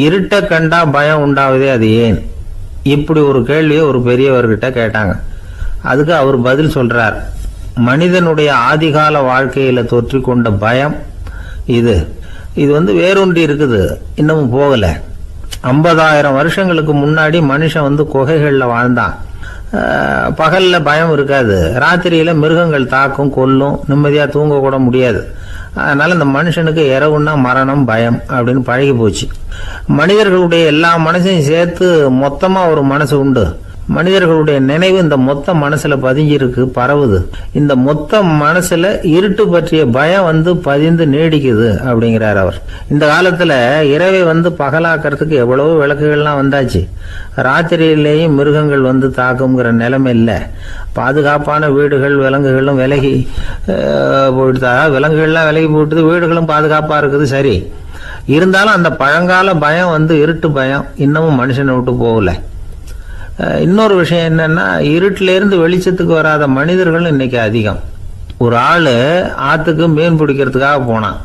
இருட்டை கண்டா பயம் உண்டாவதே அது ஏன்? இப்படி ஒரு கேள்வியை ஒரு பெரியவர்கிட்ட கேட்டாங்க. அதுக்கு அவர் பதில் சொல்றார். மனிதனுடைய ஆதிகால வாழ்க்கையில தொற்றிக்கொண்ட பயம் இது இது வேரூன்றி இருக்குது, இன்னமும் போகல. 50,000 வருஷங்களுக்கு முன்னாடி மனுஷன் குகைகள்ல வாழ்ந்தான். பகல்ல பயம் இருக்காது, ராத்திரியில மிருகங்கள் தாக்கும், கொல்லும், நிம்மதியா தூங்க கூட முடியாது. அதனால இந்த மனுஷனுக்கு இரவுன்னா மரணம், பயம் அப்படின்னு பழகி போச்சு. மனிதர்களுடைய எல்லா மனசையும் சேர்த்து மொத்தமா ஒரு மனசு உண்டு. மனிதர்களுடைய நினைவு இந்த மொத்த மனசுல பதிஞ்சிருக்கு, பரவுது. இந்த மொத்த மனசுல இருட்டு பற்றிய பயம் பதிந்து நீடிக்குது அப்படிங்கிறார் அவர். இந்த காலத்துல இரவை பகலாக்கிறதுக்கு எவ்வளவோ விளக்குகள்லாம் வந்தாச்சு. ராத்திரியிலேயும் மிருகங்கள் தாக்குங்கிற நிலைமை இல்லை. பாதுகாப்பான வீடுகள், விலங்குகளும் விலகி போயிட்டு, விலங்குகள்லாம் விலகி போயிட்டு, வீடுகளும் பாதுகாப்பா இருக்குது. சரி, இருந்தாலும் அந்த பழங்கால பயம் இருட்டு பயம் இன்னமும் மனுஷனை விட்டு போகல. இன்னொரு விஷயம் என்னன்னா, இருட்டில இருந்து வெளிச்சத்துக்கு வராத மனிதர்கள் இன்னைக்கு அதிகம். ஒரு ஆளு ஆத்துக்கு மீன் பிடிக்கிறதுக்காக போனான்,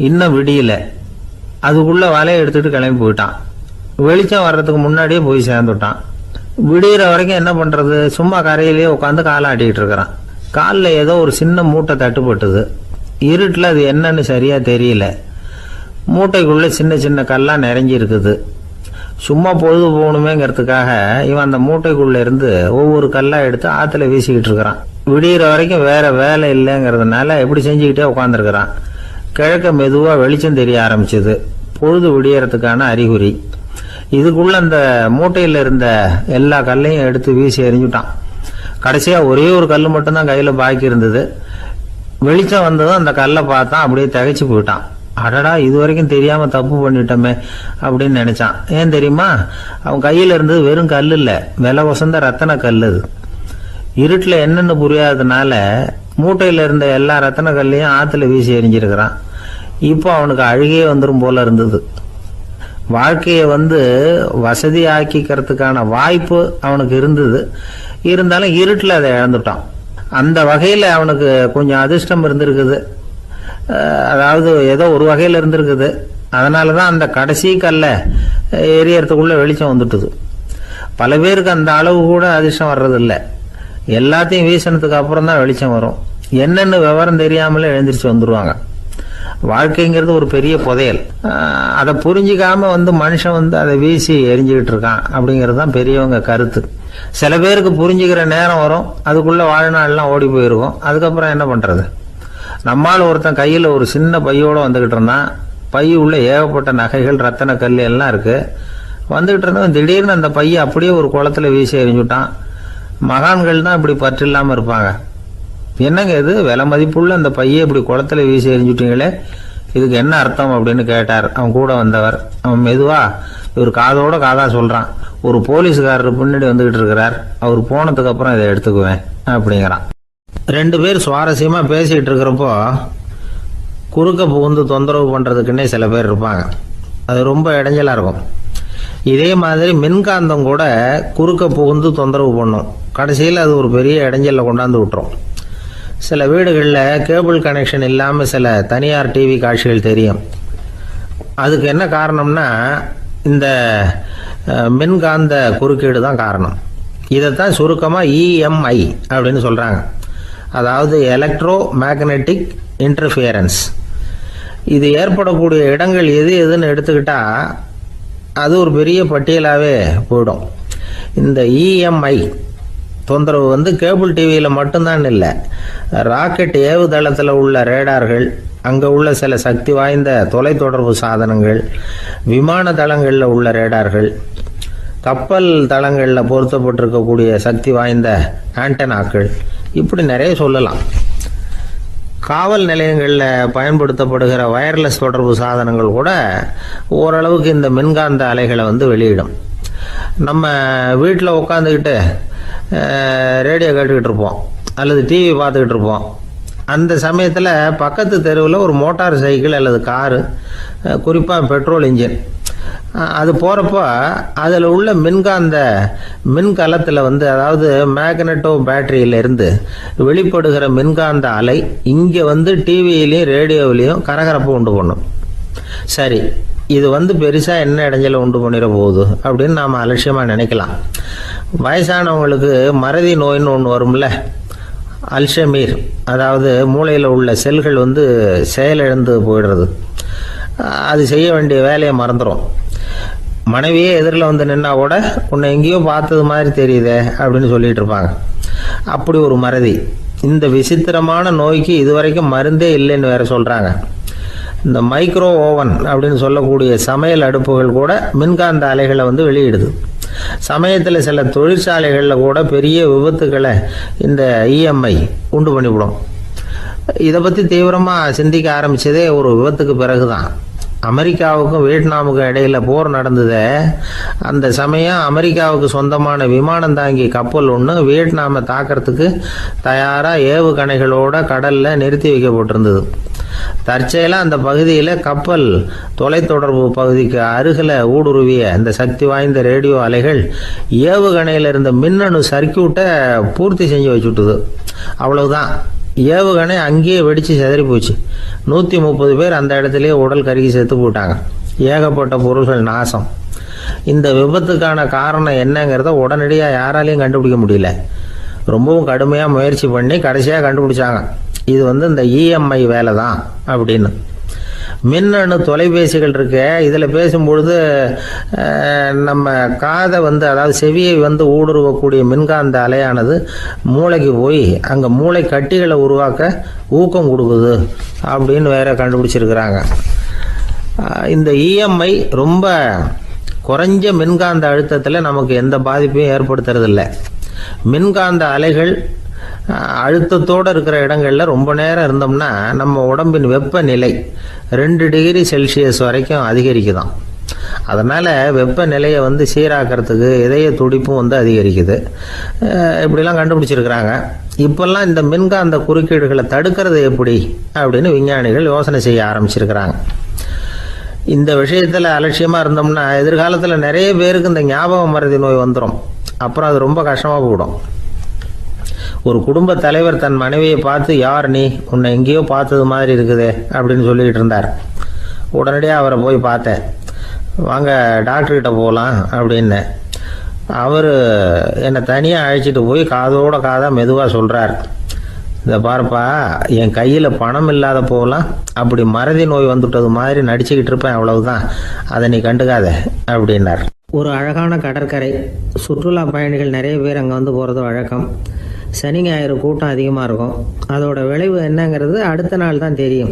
இன்னும் விடியல. அதுக்குள்ள வலையை எடுத்துட்டு கிளம்பி போயிட்டான். வெளிச்சம் வர்றதுக்கு முன்னாடியே போய் சேர்ந்துட்டான். விடிகிற வரைக்கும் என்ன பண்றது? சும்மா கரையிலேயே உட்காந்து காலாட்டிக்கிட்டு இருக்கிறான். காலில் ஏதோ ஒரு சின்ன மூட்டை தட்டுப்பட்டுது. இருட்டில் அது என்னன்னு சரியா தெரியல. மூட்டைக்குள்ள சின்ன சின்ன கல்லா நிறைஞ்சி இருக்குது. சும்மா பொழுது போகணுமேங்கிறதுக்காக இவன் அந்த மூட்டைக்குள்ள இருந்து ஒவ்வொரு கல்லா எடுத்து ஆத்துல வீசிக்கிட்டு இருக்கிறான். விடிகிற வரைக்கும் வேற வேலை இல்லைங்கிறதுனால இப்படி செஞ்சுக்கிட்டே உட்காந்துருக்கிறான். கிழக்க மெதுவா வெளிச்சம் தெரிய ஆரம்பிச்சது. பொழுது விடியறதுக்கான அறிகுறி. இதுக்குள்ள அந்த மூட்டையில இருந்த எல்லா கல்லையும் எடுத்து வீசி எறிஞ்சுட்டான். கடைசியா ஒரே ஒரு கல் மட்டும்தான் கையில பாக்கி இருந்தது. வெளிச்சம் வந்ததும் அந்த கல்லை பார்த்தான், அப்படியே திகைச்சு போயிட்டான். அடடா, இது வரைக்கும் தெரியாம தப்பு பண்ணிட்டோமே அப்படின்னு நினைச்சான். ஏன் தெரியுமா? அவன் கையில இருந்தது வெறும் கல் இல்ல, விலை வசந்த ரத்தன கல். அது இருட்டுல என்னன்னு புரியாததுனால மூட்டையில இருந்த எல்லா ரத்தன கல்லையும் ஆத்துல வீசி எறிஞ்சிருக்கிறான். இப்போ அவனுக்கு அழுகையே வந்துடும் போல இருந்தது. வாழ்க்கையை வசதி ஆக்கிக்கிறதுக்கான வாய்ப்பு அவனுக்கு இருந்தது. இருந்தாலும் இருட்டுல அதை இழந்துட்டான். அந்த வகையில அவனுக்கு கொஞ்சம் அதிர்ஷ்டம் இருந்திருக்குது. அதாவது ஏதோ ஒரு வகையில் இருந்திருக்குது. அதனாலதான் அந்த கடைசி கல்ல எரியறதுக்குள்ள வெளிச்சம் வந்துட்டுது. பல பேருக்கு அந்த அளவு கூட அதிர்ஷ்டம் வர்றது இல்லை. எல்லாத்தையும் வீசினதுக்கு அப்புறம் தான் வெளிச்சம் வரும். என்னன்னு விவரம் தெரியாமலே எழுந்திரிச்சு வந்துருவாங்க. வாழ்க்கைங்கிறது ஒரு பெரிய புதையல். அதை புரிஞ்சிக்காம மனுஷன் அதை வீசி எரிஞ்சுக்கிட்டு இருக்கான் அப்படிங்கிறது தான் பெரியவங்க கருத்து. சில பேருக்கு புரிஞ்சுக்கிற நேரம் வரும், அதுக்குள்ள வாழ்நாள்லாம் ஓடி போயிருக்கும். அதுக்கப்புறம் என்ன பண்றது? நம்மால் ஒருத்தன் கையில் ஒரு சின்ன பையோட வந்துகிட்டு இருந்தான். பை உள்ள ஏகப்பட்ட நகைகள், ரத்தன கல் எல்லாம் இருக்கு. வந்துகிட்டு இருந்தவன் திடீர்னு அந்த பையை அப்படியே ஒரு குளத்துல வீசி எறிஞ்சுட்டான். மகான்கள் தான் இப்படி பற்று இல்லாம இருப்பாங்க. என்னங்க இது, விலை மதிப்புள்ள அந்த பையை இப்படி குளத்துல வீசி எறிஞ்சுட்டீங்களே, இதுக்கு என்ன அர்த்தம் அப்படின்னு கேட்டார் அவன் கூட வந்தவர். அவன் மெதுவா இவர் காதோட காதா சொல்றான். ஒரு போலீஸ்காரர் பின்னாடி வந்துகிட்டு இருக்கிறார், அவர் போனதுக்கு அப்புறம் இதை எடுத்துக்குவேன் அப்படிங்கிறான். ரெண்டு பேர் சுவாரஸ்யமா பேசிக்கிட்டு இருக்கிறப்போ குறுக்க புகுந்து தொந்தரவு பண்றதுக்குன்னே சில பேர் இருப்பாங்க. அது ரொம்ப இடைஞ்சலா இருக்கும். இதே மாதிரி மின்காந்தம் கூட குறுக்க புகுந்து தொந்தரவு பண்ணும். கடைசியில் அது ஒரு பெரிய இடைஞ்சல கொண்டாந்து விட்டுரும். சில வீடுகளில் கேபிள் கனெக்ஷன் இல்லாமல் சில தனியார் டிவி காட்சிகள் தெரியும். அதுக்கு என்ன காரணம்னா இந்த மின்காந்த குறுக்கீடு தான் காரணம். இதைத்தான் சுருக்கமாக இஎம்ஐ அப்படின்னு சொல்கிறாங்க. அதாவது எலக்ட்ரோ மேக்னெட்டிக் இன்டர்ஃபியரன்ஸ். இது ஏற்படக்கூடிய இடங்கள் எது எதுன்னு எடுத்துக்கிட்டா அது ஒரு பெரிய பட்டியலாகவே போயிடும். இந்த இஎம்ஐ தொந்தரவு கேபிள் டிவியில் மட்டும்தான் இல்லை, ராக்கெட் ஏவுதளத்தில் உள்ள ரேடார்கள், அங்கே உள்ள சில சக்தி வாய்ந்த தொலைத்தொடர்பு சாதனங்கள், விமான தளங்களில் உள்ள ரேடார்கள், கப்பல் தளங்களில் பொருத்தப்பட்டிருக்கக்கூடிய சக்தி வாய்ந்த ஆண்டனாக்கள், இப்படி நிறைய சொல்லலாம். காவல் நிலையங்களில் பயன்படுத்தப்படுகிற வயர்லெஸ் தொடர்பு சாதனங்கள் கூட ஓரளவுக்கு இந்த மின்காந்த அலைகளை வெளியிடும். நம்ம வீட்டில் உட்காந்துக்கிட்டு ரேடியோ கேட்டுக்கிட்டு இருப்போம் அல்லது டிவி பார்த்துக்கிட்டு இருப்போம். அந்த சமயத்தில் பக்கத்து தெருவில் ஒரு மோட்டார் சைக்கிள் அல்லது காரு, குறிப்பாக பெட்ரோல் இன்ஜின், அது போகிறப்போ அதில் உள்ள மின்காந்த மின்கலத்தில் அதாவது மேக்னட்டோ பேட்டரியிலிருந்து வெளிப்படுகிற மின்காந்த அலை இங்கே டிவியிலையும் ரேடியோவிலையும் கரகரப்பு உண்டு பண்ணும். சரி, இது வந்து பெருசாக என்ன இடைஞ்சலை உண்டு பண்ணிட போகுது அப்படின்னு நாம் அலட்சியமாக நினைக்கலாம். வயசானவங்களுக்கு மறதி நோயின்னு ஒன்று வரும்ல, அல்ஷமீர், அதாவது மூளையில் உள்ள செல்கள் வந்து செயலிழந்து போயிடுறது. அது செய்ய வேண்டிய வேலையை மறந்துடும். மனைவியே எதிரில் வந்து நின்னா கூட உன்னை எங்கேயோ பார்த்தது மாதிரி தெரியுதே அப்படின்னு சொல்லிட்டு இருப்பாங்க. அப்படி ஒரு மறதி. இந்த விசித்திரமான நோய்க்கு இதுவரைக்கும் மருந்தே இல்லைன்னு வேற சொல்கிறாங்க. இந்த மைக்ரோ ஓவன் அப்படின்னு சொல்லக்கூடிய சமையல் அடுப்புகள் கூட மின்காந்த அலைகளை வந்து வெளியிடுது. சமயத்தில் சில தொழிற்சாலைகளில் கூட பெரிய விபத்துக்களை இந்த இஎம்ஐ உண்டு பண்ணிவிடும். இதை பற்றி தீவிரமாக சிந்திக்க ஆரம்பித்ததே ஒரு விபத்துக்கு பிறகு தான். அமெரிக்காவுக்கும் வியட்நாமுக்கும் இடையில போர் நடந்ததே, அந்த சமயம் அமெரிக்காவுக்கு சொந்தமான விமானம் தாங்கி கப்பல் ஒன்று வியட்நாமை தாக்கிறதுக்கு தயாராக ஏவுகணைகளோட கடலில் நிறுத்தி வைக்கப்பட்டிருந்தது. தற்செயலாக அந்த பகுதியில் கப்பல் தொலைத்தொடர்பு பகுதிக்கு அருகில் ஊடுருவிய இந்த சக்தி வாய்ந்த ரேடியோ அலைகள் ஏவுகணையில் இருந்த மின்னணு சர்க்கியூட்டை பூர்த்தி செஞ்சு வச்சுட்டுது. அவ்வளவுதான், ஏவுகணை அங்கேயே வெடித்து சிதறி போச்சு. 130 பேர் அந்த இடத்துலயே உடல் கருகி செத்து போட்டாங்க. ஏகப்பட்ட பொருள்கள் நாசம். இந்த விபத்துக்கான காரணம் என்னங்கிறத உடனடியாக யாராலையும் கண்டுபிடிக்க முடியல. ரொம்பவும் கடுமையாக முயற்சி பண்ணி கடைசியாக கண்டுபிடிச்சாங்க, இது வந்து இந்த இஎம்ஐ வேலை தான் அப்படின்னு. மின்னணு தொலைபேசிகள் இருக்க, இதில் பேசும்பொழுது நம்ம காதை வந்து, அதாவது செவியை வந்து ஊடுருவக்கூடிய மின்காந்த அலையானது மூளைக்கு போய் அங்கே மூளை கட்டிகளை உருவாக்க ஊக்கம் கொடுக்குது அப்படின்னு வேற கண்டுபிடிச்சிருக்கிறாங்க. இந்த இஎம்ஐ ரொம்ப குறைஞ்ச மின்காந்த அழுத்தத்தில் நமக்கு எந்த பாதிப்பையும் ஏற்படுத்துறதில்லை. மின்காந்த அலைகள் அழுத்தத்தோடு இருக்கிற இடங்களில் ரொம்ப நேரம் இருந்தோம்னா நம்ம உடம்பின் வெப்பநிலை 2 டிகிரி செல்சியஸ் வரைக்கும் அதிகரிக்குதாம். அதனால் வெப்பநிலையை வந்து சீராக்கிறதுக்கு இதய துடிப்பும் வந்து அதிகரிக்குது. இப்படிலாம் கண்டுபிடிச்சிருக்கிறாங்க. இப்போல்லாம் இந்த மின்காந்த குறுக்கீடுகளை தடுக்கிறது எப்படி அப்படின்னு விஞ்ஞானிகள் யோசனை செய்ய ஆரம்பிச்சிருக்கிறாங்க. இந்த விஷயத்தில் அலட்சியமாக இருந்தோம்னா எதிர்காலத்தில் நிறைய பேருக்கு இந்த ஞாபக மறதி நோய் வந்துடும். அப்புறம் அது ரொம்ப கஷ்டமாக போயிடும். ஒரு குடும்ப தலைவர் தன் மனைவியை பார்த்து, யார் நீ, உன்னை எங்கேயோ பார்த்தது மாதிரி இருக்குதே அப்படின்னு சொல்லிக்கிட்டு இருந்தார். உடனடியாக அவரை போய் பார்த்தேன். வாங்க டாக்டர்கிட்ட போகலாம் அப்படின்னு. அவர் என்னை தனியாக அழைச்சிட்டு போய் காதோட காதாக மெதுவாக சொல்கிறார், இதை பாருப்பா, என் கையில் பணம் இல்லாத போகலாம், அப்படி மறதி நோய் வந்துட்டது மாதிரி நடிச்சுக்கிட்டு இருப்பேன், அவ்வளவுதான், அதை நீ கண்டுக்காத அப்படின்னார். ஒரு அழகான கடற்கரை. சுற்றுலா பயணிகள் நிறைய பேர் அங்கே வந்து போகிறது வழக்கம். சனி ஞாயிறு கூட்டம் அதிகமாக இருக்கும். அதோட விளைவு என்னங்கிறது அடுத்த நாள் தான் தெரியும்.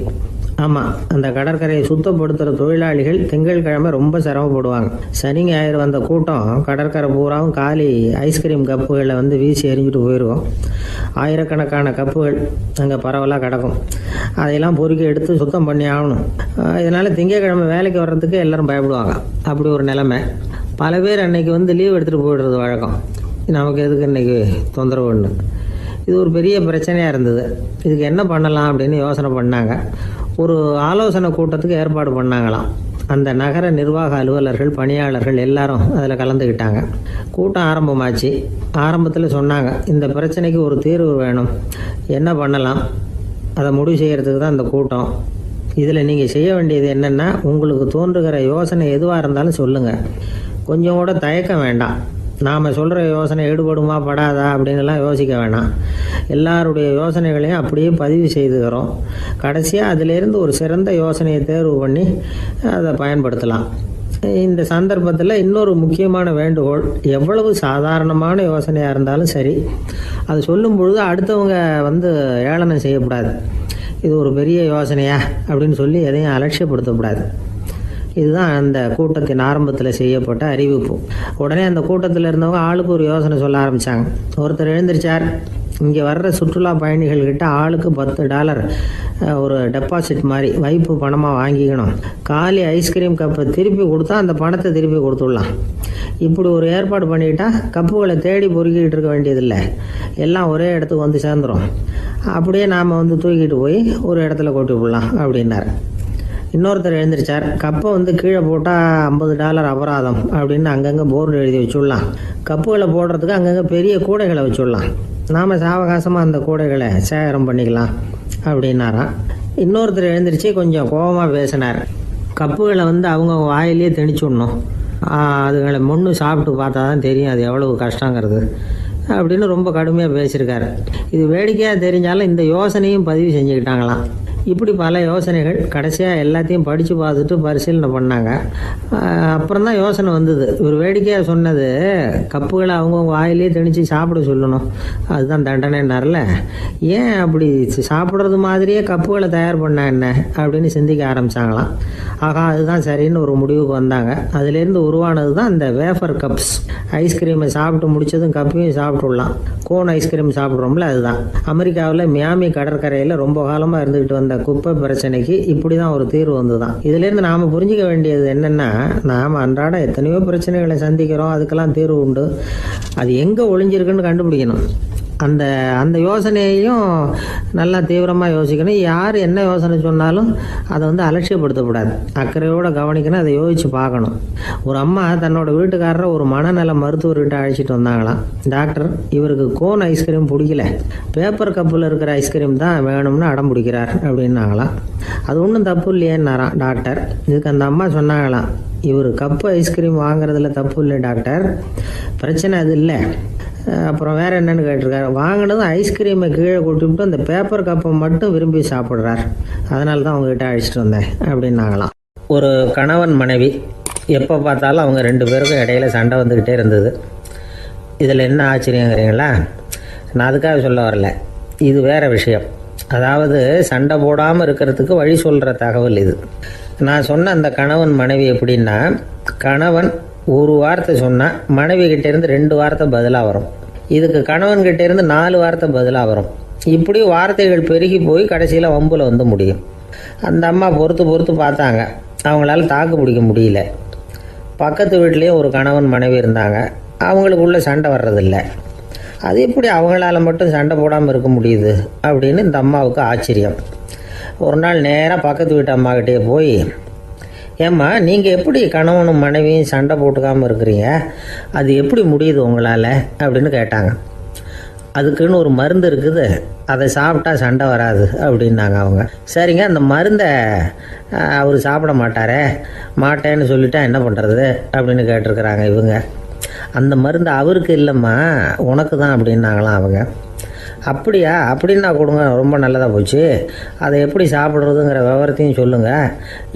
ஆமாம், அந்த கடற்கரையை சுத்தப்படுத்துகிற தொழிலாளிகள் திங்கட்கிழமை ரொம்ப சிரமப்படுவாங்க. சனி ஞாயிறு வந்த கூட்டம் கடற்கரை பூராவும் காலி ஐஸ்கிரீம் கப்புகளை வந்து வீசி எறிஞ்சிட்டு போயிருக்கும். ஆயிரக்கணக்கான கப்புகள் அங்கே பரவலாக கிடக்கும். அதையெல்லாம் பொறுக்கி எடுத்து சுத்தம் பண்ணி ஆகணும். இதனால் திங்கட்கிழமை வேலைக்கு வர்றதுக்கு எல்லோரும் பயப்படுவாங்க. அப்படி ஒரு நிலைமை. பல பேர் அன்னைக்கு வந்து லீவ் எடுத்துகிட்டு போயிடுறது வழக்கம். நமக்கு எதுக்கு இன்றைக்கி தொந்தரவுன்னு. இது ஒரு பெரிய பிரச்சனையாக இருந்தது. இதுக்கு என்ன பண்ணலாம் அப்படின்னு யோசனை பண்ணாங்க. ஒரு ஆலோசனை கூட்டத்துக்கு ஏற்பாடு பண்ணாங்களாம். அந்த நகர நிர்வாக அலுவலர்கள், பணியாளர்கள் எல்லாரும் அதில் கலந்துக்கிட்டாங்க. கூட்டம் ஆரம்பமாச்சு. ஆரம்பத்தில் சொன்னாங்க, இந்த பிரச்சனைக்கு ஒரு தீர்வு வேணும், என்ன பண்ணலாம், அதை முடிவு செய்கிறதுக்கு தான் இந்த கூட்டம். இதில் நீங்கள் செய்ய வேண்டியது என்னென்னா, உங்களுக்கு தோன்றுகிற யோசனை எதுவாக இருந்தாலும் சொல்லுங்கள். கொஞ்சம் கூட தயக்கம் வேண்டாம். நாம் சொல்கிற யோசனை ஈடுபடுமா படாதா அப்படின்லாம் யோசிக்க வேணாம். எல்லாருடைய யோசனைகளையும் அப்படியே பதிவு செய்துக்கிறோம். கடைசியாக அதிலேருந்து ஒரு சிறந்த யோசனையை தேர்வு பண்ணி அதை பயன்படுத்தலாம். இந்த சந்தர்ப்பத்தில் இன்னொரு முக்கியமான வேண்டுகோள், எவ்வளவு சாதாரணமான யோசனையாக இருந்தாலும் சரி, அது சொல்லும் பொழுது அடுத்தவங்க வந்து ஏளனம் செய்யக்கூடாது. இது ஒரு பெரிய யோசனையா அப்படின்னு சொல்லி எதையும் அலட்சியப்படுத்தக்கூடாது. இதுதான் அந்த கூட்டத்தின் ஆரம்பத்தில் செய்யப்பட்ட அறிவிப்பு. உடனே அந்த கூட்டத்தில் இருந்தவங்க ஆளுக்கு ஒரு யோசனை சொல்ல ஆரம்பித்தாங்க. ஒருத்தர் எழுந்திருச்சார், இங்கே வர்ற சுற்றுலா பயணிகள்கிட்ட ஆளுக்கு $10 ஒரு டெபாசிட் மாதிரி வைப்பு பணமாக வாங்கிக்கணும். காலி ஐஸ்கிரீம் கப்பை திருப்பி கொடுத்தா அந்த பணத்தை திருப்பி கொடுத்துடலாம். இப்படி ஒரு ஏற்பாடு பண்ணிக்கிட்டா கப்புகளை தேடி பொறுக்கிட்டு இருக்க வேண்டியதில்லை, எல்லாம் ஒரே இடத்துக்கு வந்து சேர்ந்துடும். அப்படியே நாம் வந்து தூக்கிட்டு போய் ஒரு இடத்துல கொட்டி விடலாம் அப்படின்னார். இன்னொருத்தர் எழுந்திரிச்சார், கப்பை வந்து கீழே போட்டால் $50 அபராதம் அப்படின்னு அங்கங்கே போர்டு எழுதி வச்சுடலாம். கப்புகளை போடுறதுக்கு அங்கங்கே பெரிய கூடைகளை வச்சுடலாம். நாம் சாவகாசமாக அந்த கூடைகளை சேகரம் பண்ணிக்கலாம் அப்படின்னாராம். இன்னொருத்தர் எழுந்திரிச்சு கொஞ்சம் கோபமாக பேசினார், கப்புகளை வந்து அவங்க வாயிலேயே திணிச்சுடணும். அதுகளை முன்னு சாப்பிட்டு பார்த்தா தான் தெரியும் அது எவ்வளவு கஷ்டங்கிறது அப்படின்னு ரொம்ப கடுமையாக பேசியிருக்காரு. இது வேடிக்கையாக தெரிஞ்சாலும் இந்த யோசனையும் பதிவு செஞ்சுக்கிட்டாங்களாம். இப்படி பல யோசனைகள் கடைசியாக எல்லாத்தையும் படித்து பார்த்துட்டு பரிசீலனை பண்ணாங்க. அப்புறம் தான் யோசனை வந்தது. இவர் வேடிக்கையாக சொன்னது கப்புகளை அவங்கவுங்க வாயிலே திணிச்சு சாப்பிட சொல்லணும், அதுதான் தண்டனைன்னார்ல. ஏன் அப்படி சாப்பிட்றது மாதிரியே கப்புகளை தயார் பண்ண என்ன அப்படின்னு சிந்திக்க ஆரம்பித்தாங்களாம். ஆகா, அதுதான் சரின்னு ஒரு முடிவுக்கு வந்தாங்க. அதுலேருந்து உருவானது தான் இந்த வேஃபர் கப்ஸ். ஐஸ்கிரீமை சாப்பிட்டு முடிச்சதும் கப்பையும் சாப்பிட்டுடலாம். கோன் ஐஸ்கிரீம் சாப்பிட்றோம்ல, அதுதான். அமெரிக்காவில் மியாமி கடற்கரையில் ரொம்ப காலமாக இருந்துக்கிட்டு வந்த குப்பை பிரச்சனைக்கு இப்படி தான் ஒரு தீர்வு வந்துதான். இதுலேருந்து நாம் புரிஞ்சிக்க வேண்டியது என்னென்னா, நாம் அன்றாட எத்தனையோ பிரச்சனைகளை சந்திக்கிறோம், அதுக்கெல்லாம் தீர்வு உண்டு. அது எங்கே ஒளிஞ்சிருக்குன்னு கண்டுபிடிக்கணும். அந்த அந்த யோசனையையும் நல்லா தீவிரமாக யோசிக்கணும். யார் என்ன யோசனை சொன்னாலும் அதை வந்து அலட்சியப்படுத்தக்கூடாது, அக்கறையோடு கவனிக்கணும், அதை யோசித்து பார்க்கணும். ஒரு அம்மா தன்னோட வீட்டுக்காரரை ஒரு மனநல மருத்துவர்கிட்ட அழைச்சிட்டு வந்தாங்களாம். டாக்டர், இவருக்கு கோன் ஐஸ்கிரீம் பிடிக்கல, பேப்பர் கப்பில் இருக்கிற ஐஸ்கிரீம் தான் வேணும்னு அடம் பிடிக்கிறார் அப்படின்னாங்களாம். அது ஒன்றும் தப்பு இல்லையேன்னாராம் டாக்டர். இதுக்கு அந்த அம்மா சொன்னாங்களாம், இவர் கப்பு ஐஸ்கிரீம் வாங்குறதுல தப்பு இல்லை டாக்டர், பிரச்சனை அது இல்லை. அப்புறம் வேறு என்னென்னு கேட்டிருக்காரு. வாங்கினதும் ஐஸ்கிரீமை கீழே கொட்டிவிட்டு அந்த பேப்பர் கப்பை மட்டும் விரும்பி சாப்பிட்றார், அதனால தான் அவங்ககிட்ட அழைச்சிட்டு வந்தேன் அப்படின்னாங்களாம். ஒரு கணவன் மனைவி எப்போ பார்த்தாலும் அவங்க ரெண்டு பேருக்கும் இடையில சண்டை வந்துக்கிட்டே இருந்தது. இதில் என்ன ஆச்சரியங்கிறீங்களா? நான் அதுக்காக சொல்ல வரல, இது வேறு விஷயம். அதாவது சண்டை போடாமல் இருக்கிறதுக்கு வழி சொல்கிற தகவல் இது. நான் சொன்ன அந்த கணவன் மனைவி எப்படின்னா, கணவன் ஒரு வார்த்தை சொன்னால் மனைவி கிட்டேருந்து 2 வார்த்தை பதிலாக வரும். இதுக்கு கணவன்கிட்டேருந்து 4 வார்த்தை பதிலாக வரும். இப்படி வார்த்தைகள் பெருகி போய் கடைசியில் வம்பில் வந்து முடியும். அந்த அம்மா பொறுத்து பார்த்தாங்க, அவங்களால தாக்கு பிடிக்க முடியல. பக்கத்து வீட்லேயும் ஒரு கணவன் மனைவி இருந்தாங்க, அவங்களுக்குள்ளே சண்டை வர்றதில்லை. அது எப்படி அவங்களால மட்டும் சண்டை போடாமல் இருக்க முடியுது அப்படின்னு இந்த அம்மாவுக்கு ஆச்சரியம். ஒரு நாள் நேராக பக்கத்து வீட்டு அம்மாக்கிட்டே போய், ஏம்மா, நீங்கள் எப்படி கணவனும் மனைவியும் சண்டை போட்டுக்காமல் இருக்கிறீங்க, அது எப்படி முடியுது உங்களால் அப்படின்னு கேட்டாங்க. அதுக்குன்னு ஒரு மருந்து இருக்குது, அதை சாப்பிட்டா சண்டை வராது அப்படின்னாங்க அவங்க. சரிங்க, அந்த மருந்தை அவர் சாப்பிட மாட்டேன்னு சொல்லிட்டா என்ன பண்ணுறது அப்படின்னு கேட்டிருக்கிறாங்க இவங்க. அந்த மருந்து அவருக்கு இல்லைம்மா, உனக்கு தான் அப்படின்னாங்களாம் அவங்க. அப்படியா, அப்படின்னா கொடுங்க, ரொம்ப நல்லதாக போச்சு. அதை எப்படி சாப்பிட்றதுங்கிற விவரத்தையும் சொல்லுங்கள்,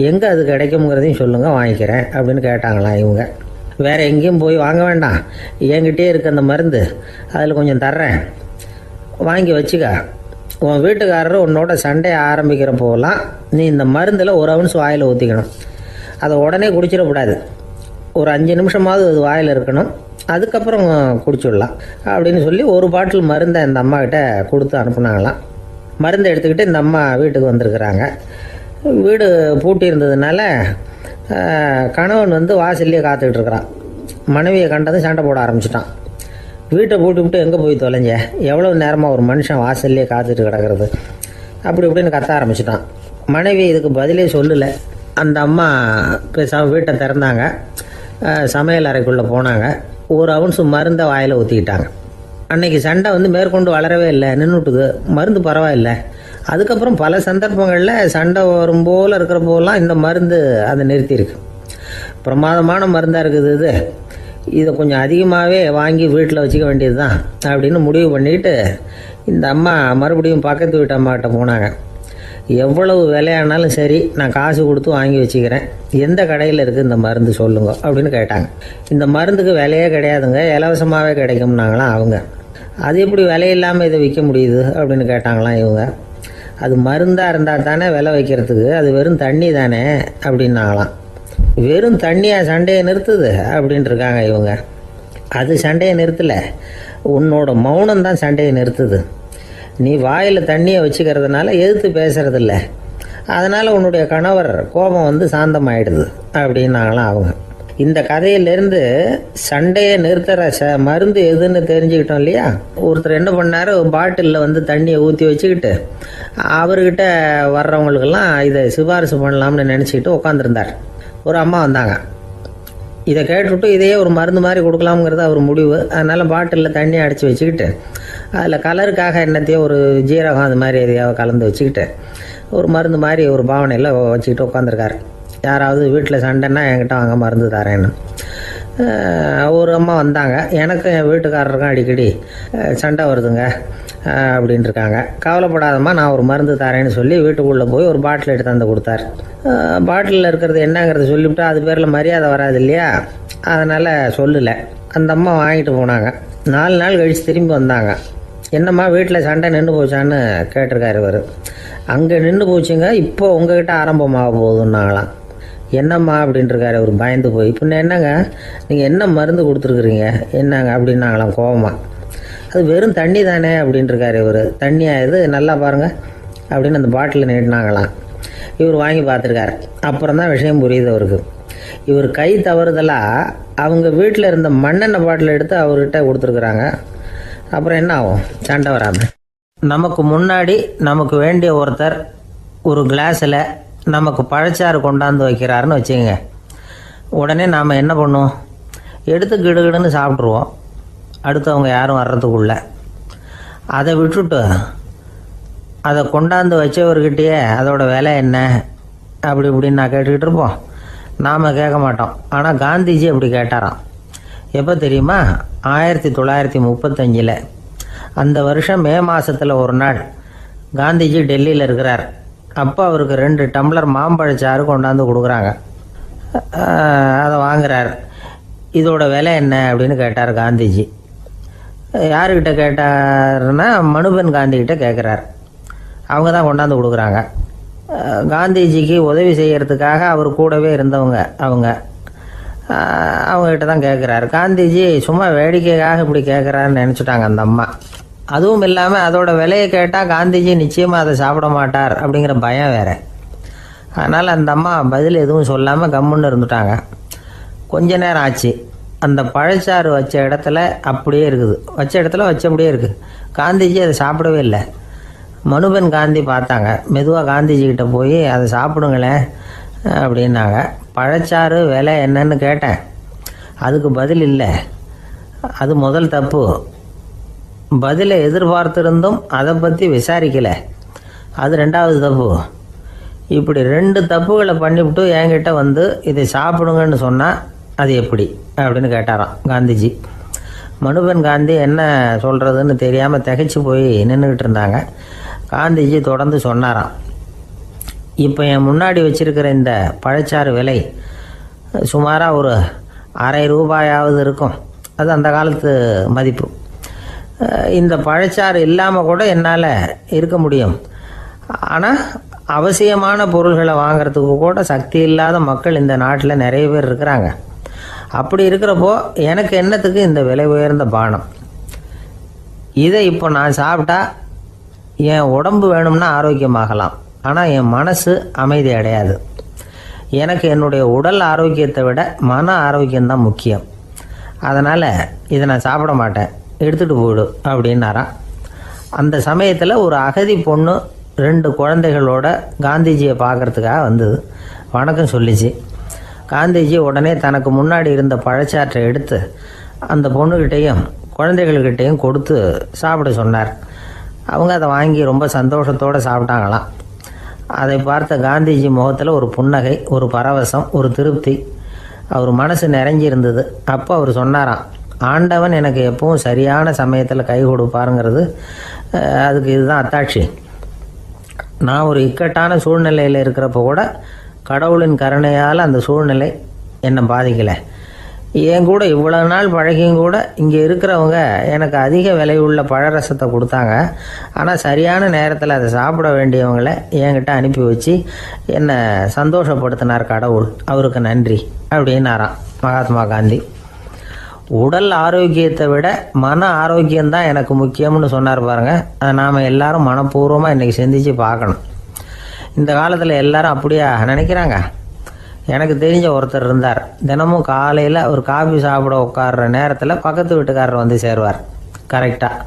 எங்கே அது கிடைக்குங்கிறதையும் சொல்லுங்கள், வாங்கிக்கிறேன் அப்படின்னு கேட்டாங்களாம் இவங்க. வேறு எங்கேயும் போய் வாங்க வேண்டாம், என்கிட்டே இருக்க அந்த மருந்து அதில் கொஞ்சம் தர்றேன், வாங்கி வச்சுக்க. உன் வீட்டுக்காரர் உன்னோட சண்டையை ஆரம்பிக்கிறப்போலாம் நீ இந்த மருந்தில் ஒரு அவுன்ஸ் வாயில் ஊற்றிக்கணும். அதை உடனே குடிச்சிடக்கூடாது, ஒரு 5 நிமிஷமாவது அது வாயில் இருக்கணும், அதுக்கப்புறம் குடிச்சுடலாம் அப்படின்னு சொல்லி ஒரு பாட்டில் மருந்தை இந்த அம்மாக்கிட்ட கொடுத்து அனுப்புனாங்களாம். மருந்தை எடுத்துக்கிட்டு இந்த அம்மா வீட்டுக்கு வந்திருக்கிறாங்க. வீடு பூட்டி இருந்ததுனால கணவன் வந்து வாசல்லையே காத்துக்கிட்டு இருக்கிறான். மனைவியை கண்டதும் சண்டை போட ஆரம்பிச்சிட்டான். வீட்டை பூட்டி விட்டு எங்கே போய் தொலைஞ்ச, எவ்வளோ நேரமாக ஒரு மனுஷன் வாசல்லையே காத்துட்டு கிடக்கிறது அப்படி இப்படின்னு கத்த ஆரம்பிச்சிட்டான். மனைவி இதுக்கு பதிலே சொல்லலை. அந்த அம்மா பேசாமல் வீட்டை திறந்தாங்க, சமையல் அறைக்குள்ளே போனாங்க, ஒரு அவுன்ஸ் மருந்தை வாயில் ஊற்றிக்கிட்டாங்க. அன்னைக்கு சண்டை வந்து மேற்கொண்டு வளரவே இல்லை, நின்றுட்டுது. மருந்து பரவாயில்லை. அதுக்கப்புறம் பல சந்தர்ப்பங்களில் சண்டை வரும் போல் இருக்கிற போலாம் இந்த மருந்து அதை நிறுத்தியிருக்கு. பிரமாதமான மருந்தாக இருக்குது இதை கொஞ்சம் அதிகமாகவே வாங்கி வீட்டில் வச்சுக்க வேண்டியது தான் அப்படின்னு முடிவு பண்ணிக்கிட்டு இந்த அம்மா மறுபடியும் பக்கத்து வீட்டு அம்மாக்கிட்ட போனாங்க. எவ்வளவு விலையானாலும் சரி, நான் காசு கொடுத்து வாங்கி வச்சுக்கிறேன், எந்த கடையில் இருக்குது இந்த மருந்து சொல்லுங்க அப்படின்னு கேட்டாங்க. இந்த மருந்துக்கு விலையே கிடையாதுங்க, இலவசமாகவே கிடைக்கும்னாங்களாம் அவங்க. அது எப்படி விலையில்லாமல் இதை விற்க முடியுது அப்படின்னு கேட்டாங்களாம் இவங்க. அது மருந்தாக இருந்தால் தானே விலை வைக்கிறதுக்கு, அது வெறும் தண்ணி தானே அப்படின்னாங்களாம். வெறும் தண்ணியாக சண்டையை நிறுத்துது அப்படின்ட்டு இருக்காங்க இவங்க. அது சண்டையை நிறுத்தலை, உன்னோட மௌனம் தான் சண்டையை நிறுத்துது. நீ வாயில் தண்ணியை வச்சுக்கிறதுனால எதிர்த்து பேசுறதில்ல, அதனால் உன்னுடைய கணவர் கோபம் வந்து சாந்தமாயிடுது அப்படின்னாங்களாம் அவங்க. இந்த கதையிலேருந்து சண்டையை நிறுத்துகிற மருந்து எதுன்னு தெரிஞ்சுக்கிட்டோம் இல்லையா? ஒருத்தர் என்ன பண்ணார், பாட்டிலில் வந்து தண்ணியை ஊற்றி வச்சுக்கிட்டு அவர்கிட்ட வர்றவங்களுக்கெல்லாம் இதை சிபாரிசு பண்ணலாம்னு நினச்சிக்கிட்டு உட்காந்துருந்தார். ஒரு அம்மா வந்தாங்க. இதை கேட்டுவிட்டு இதையே ஒரு மருந்து மாதிரி கொடுக்கலாம்ங்கிறது அவர் முடிவு. அதனால் பாட்டிலில் தண்ணி அடைச்சி வச்சுக்கிட்டு அதில் கலருக்காக என்னத்தையோ ஒரு ஜீரகம் அது மாதிரி எதையாவது கலந்து வச்சுக்கிட்டு ஒரு மருந்து மாதிரி ஒரு பாவனையில் வச்சுக்கிட்டு உட்காந்துருக்காரு. யாராவது வீட்டில் சண்டைன்னா என்கிட்ட வாங்க மருந்து தரேன்னு. ஒரு அம்மா வந்தாங்க, எனக்கும் என் வீட்டுக்காரருக்கும் அடிக்கடி சண்டை வருதுங்க அப்படின்ட்டு இருக்காங்க. கவலைப்படாதம்மா, நான் ஒரு மருந்து தரேன்னு சொல்லி வீட்டுக்குள்ளே போய் ஒரு பாட்டில் எடுத்து வந்து கொடுத்தார். பாட்டிலில் இருக்கிறது என்னங்கிறத சொல்லிவிட்டு அது பேரில் மரியாதை வராது இல்லையா, அதனால் சொல்லலை. அந்த அம்மா வாங்கிட்டு போனாங்க. 4 நாள் கழித்து திரும்பி வந்தாங்க. என்னம்மா வீட்டில் சண்டை நின்று போச்சான்னு கேட்டிருக்காரு இவர். அங்கே நின்று போச்சுங்க, இப்போ உங்ககிட்ட ஆரம்பமாக போகுதுன்னாங்களாம். என்னம்மா அப்படின்ட்டுருக்காரு அவர் பயந்து போய். பின்ன என்னங்க நீங்கள் என்ன மருந்து கொடுத்துருக்குறீங்க என்னங்க அப்படின்னாங்களாம் கோவமாக. அது வெறும் தண்ணி தானே அப்படின்ட்டுருக்காரு இவர். தண்ணியாக இது நல்லா பாருங்கள் அப்படின்னு அந்த பாட்டில் நீட்டினாங்களாம். இவர் வாங்கி பார்த்துருக்காரு. அப்புறம் தான் விஷயம் புரியுது அவருக்கு. இவர் கை தவறுதலாக அவங்க வீட்டில் இருந்த மண்ணெண்ணெய் பாட்டில் எடுத்து அவர்கிட்ட கொடுத்துருக்குறாங்க. அப்புறம் என்ன ஆகும், சண்டை வராமல். நமக்கு முன்னாடி நமக்கு வேண்டிய ஒருத்தர் ஒரு கிளாஸில் நமக்கு பழச்சாறு கொண்டாந்து வைக்கிறாருன்னு வச்சுக்கோங்க. உடனே நாம் என்ன பண்ணுவோம், எடுத்து கிடுகிடுன்னு சாப்பிட்ருவோம் அடுத்தவங்க யாரும் வர்றதுக்குள்ள. அதை விட்டுட்டு அதை கொண்டாந்து வச்சவர்கிட்டயே அதோட விலை என்ன அப்படி இப்படின்னு நான் கேட்டுக்கிட்டு இருப்போம். நாம் கேட்க மாட்டோம். ஆனால் காந்திஜி அப்படி கேட்டாராம். எப்போ தெரியுமா, 1935. அந்த வருஷம் மே மாதத்தில் ஒரு நாள் காந்திஜி டெல்லியில் இருக்கிறார். அப்போ அவருக்கு 2 டம்ளர் மாம்பழச்சாறு கொண்டாந்து கொடுக்குறாங்க. அதை வாங்குறார். இதோட விலை என்ன அப்படின்னு கேட்டார் காந்திஜி. யாருக்கிட்ட கேட்டாருன்னா மனுபென் காந்திகிட்ட கேட்குறார். அவங்க தான் கொண்டாந்து கொடுக்குறாங்க. காந்திஜிக்கு உதவி செய்கிறதுக்காக அவர் கூடவே இருந்தவங்க அவங்ககிட்ட தான் கேட்குறாரு. காந்திஜி சும்மா வேடிக்கைக்காக இப்படி கேட்குறாருன்னு நினச்சிட்டாங்க அந்த அம்மா. அதுவும் இல்லாமல் அதோட விலையை கேட்டால் காந்திஜி நிச்சயமாக அதை சாப்பிட மாட்டார் அப்படிங்கிற பயம் வேறு. அதனால் அந்த அம்மா பதில் எதுவும் சொல்லாமல் கம்முன்னு இருந்துட்டாங்க. கொஞ்ச நேரம் ஆச்சு. அந்த பழச்சாறு வச்ச இடத்துல அப்படியே இருக்குது, வச்ச இடத்துல வச்சபடியே இருக்குது. காந்திஜி அதை சாப்பிடவே இல்லை. மனுபென் காந்தி பார்த்தாங்க. மெதுவாக காந்திஜிக்கிட்ட போய் அதை சாப்பிடுங்களேன் அப்படின்னாங்க. பழச்சாறு விலை என்னன்னு கேட்டேன், அதுக்கு பதில் இல்லை. அது முதல் தப்பு. பதிலை எதிர்பார்த்திருந்தும் அதை பற்றி விசாரிக்கலை, அது 2வது தப்பு. இப்படி 2 தப்புகளை பண்ணிவிட்டு என்கிட்ட வந்து இதை சாப்பிடுங்கன்னு சொன்னால் அது எப்படி அப்படின்னு கேட்டாராம் காந்திஜி. மனுபென் காந்தி என்ன சொல்கிறதுன்னு தெரியாமல் திகைச்சு போய் நின்றுக்கிட்டு இருந்தாங்க. காந்திஜி தொடர்ந்து சொன்னாராம், இப்போ என் முன்னாடி வச்சிருக்கிற இந்த பழச்சாறு விலை சுமாராக ஒரு ₹1/2 இருக்கும். அது அந்த காலத்து மதிப்பு. இந்த பழச்சாறு இல்லாமல் கூட என்னால் இருக்க முடியும். ஆனால் அவசியமான பொருள்களை வாங்கிறதுக்கு கூட சக்தி இல்லாத மக்கள் இந்த நாட்டில் நிறைய பேர் இருக்கிறாங்க. அப்படி இருக்கிறப்போ எனக்கு என்னத்துக்கு இந்த விலை உயர்ந்த பானம்? இதை இப்போ நான் சாப்பிட்டா என் உடம்பு வேணும்னா ஆரோக்கியமாகலாம், ஆனால் என் மனசு அமைதி அடையாது. எனக்கு என்னுடைய உடல் ஆரோக்கியத்தை விட மன ஆரோக்கியம்தான் முக்கியம். அதனால் இதை நான் சாப்பிட மாட்டேன், எடுத்துகிட்டு போயிடு அப்படின்னாராம். அந்த சமயத்தில் ஒரு அகதி பொண்ணு 2 குழந்தைகளோட காந்திஜியை பார்க்குறதுக்காக வந்தது. வணக்கம் சொல்லிச்சு. காந்திஜி உடனே தனக்கு முன்னாடி இருந்த பழச்சாற்றை எடுத்து அந்த பொண்ணுக்கிட்டையும் குழந்தைகள்கிட்டையும் கொடுத்து சாப்பிட சொன்னார். அவங்க அதை வாங்கி ரொம்ப சந்தோஷத்தோடு சாப்பிட்டாங்களாம். அதை பார்த்த காந்திஜி முகத்தில் ஒரு புன்னகை, ஒரு பரவசம், ஒரு திருப்தி. அவர் மனசு நிறைஞ்சிருந்தது. அப்போ அவர் சொன்னாராம், ஆண்டவன் எனக்கு எப்பவும் சரியான சமயத்தில் கை கொடுப்பாருங்கிறது அதுக்கு இதுதான் அத்தாட்சி. நான் ஒரு இக்கட்டான சூழ்நிலையில் இருக்கிறப்ப கூட கடவுளின் கருணையால் அந்த சூழ்நிலை என்னை பாதிக்கலை. என் கூட இவ்வளோ நாள் பழகியும் கூட இங்கே இருக்கிறவங்க எனக்கு அதிக விலை உள்ள பழரசத்தை கொடுத்தாங்க. ஆனால் சரியான நேரத்தில் அதை சாப்பிட வேண்டியவங்களை என்கிட்ட அனுப்பி வச்சு என்னை சந்தோஷப்படுத்தினார் கடவுள், அவருக்கு நன்றி அப்படின்னாராம் மகாத்மா காந்தி. உடல் ஆரோக்கியத்தை விட மன ஆரோக்கியம்தான் எனக்கு முக்கியம்னு சொன்னார் பாருங்கள். அதை நாம் எல்லாரும் மனப்பூர்வமாக இன்றைக்கி சிந்திச்சு பார்க்கணும். இந்த காலத்தில் எல்லாரும் அப்படியா நினைக்கிறாங்க? எனக்கு தெரிஞ்ச ஒருத்தர் இருந்தார். தினமும் காலையில் ஒரு காஃபி சாப்பிட உட்கார்ற நேரத்தில் பக்கத்து வீட்டுக்காரர் வந்து சேருவார் கரெக்டாக.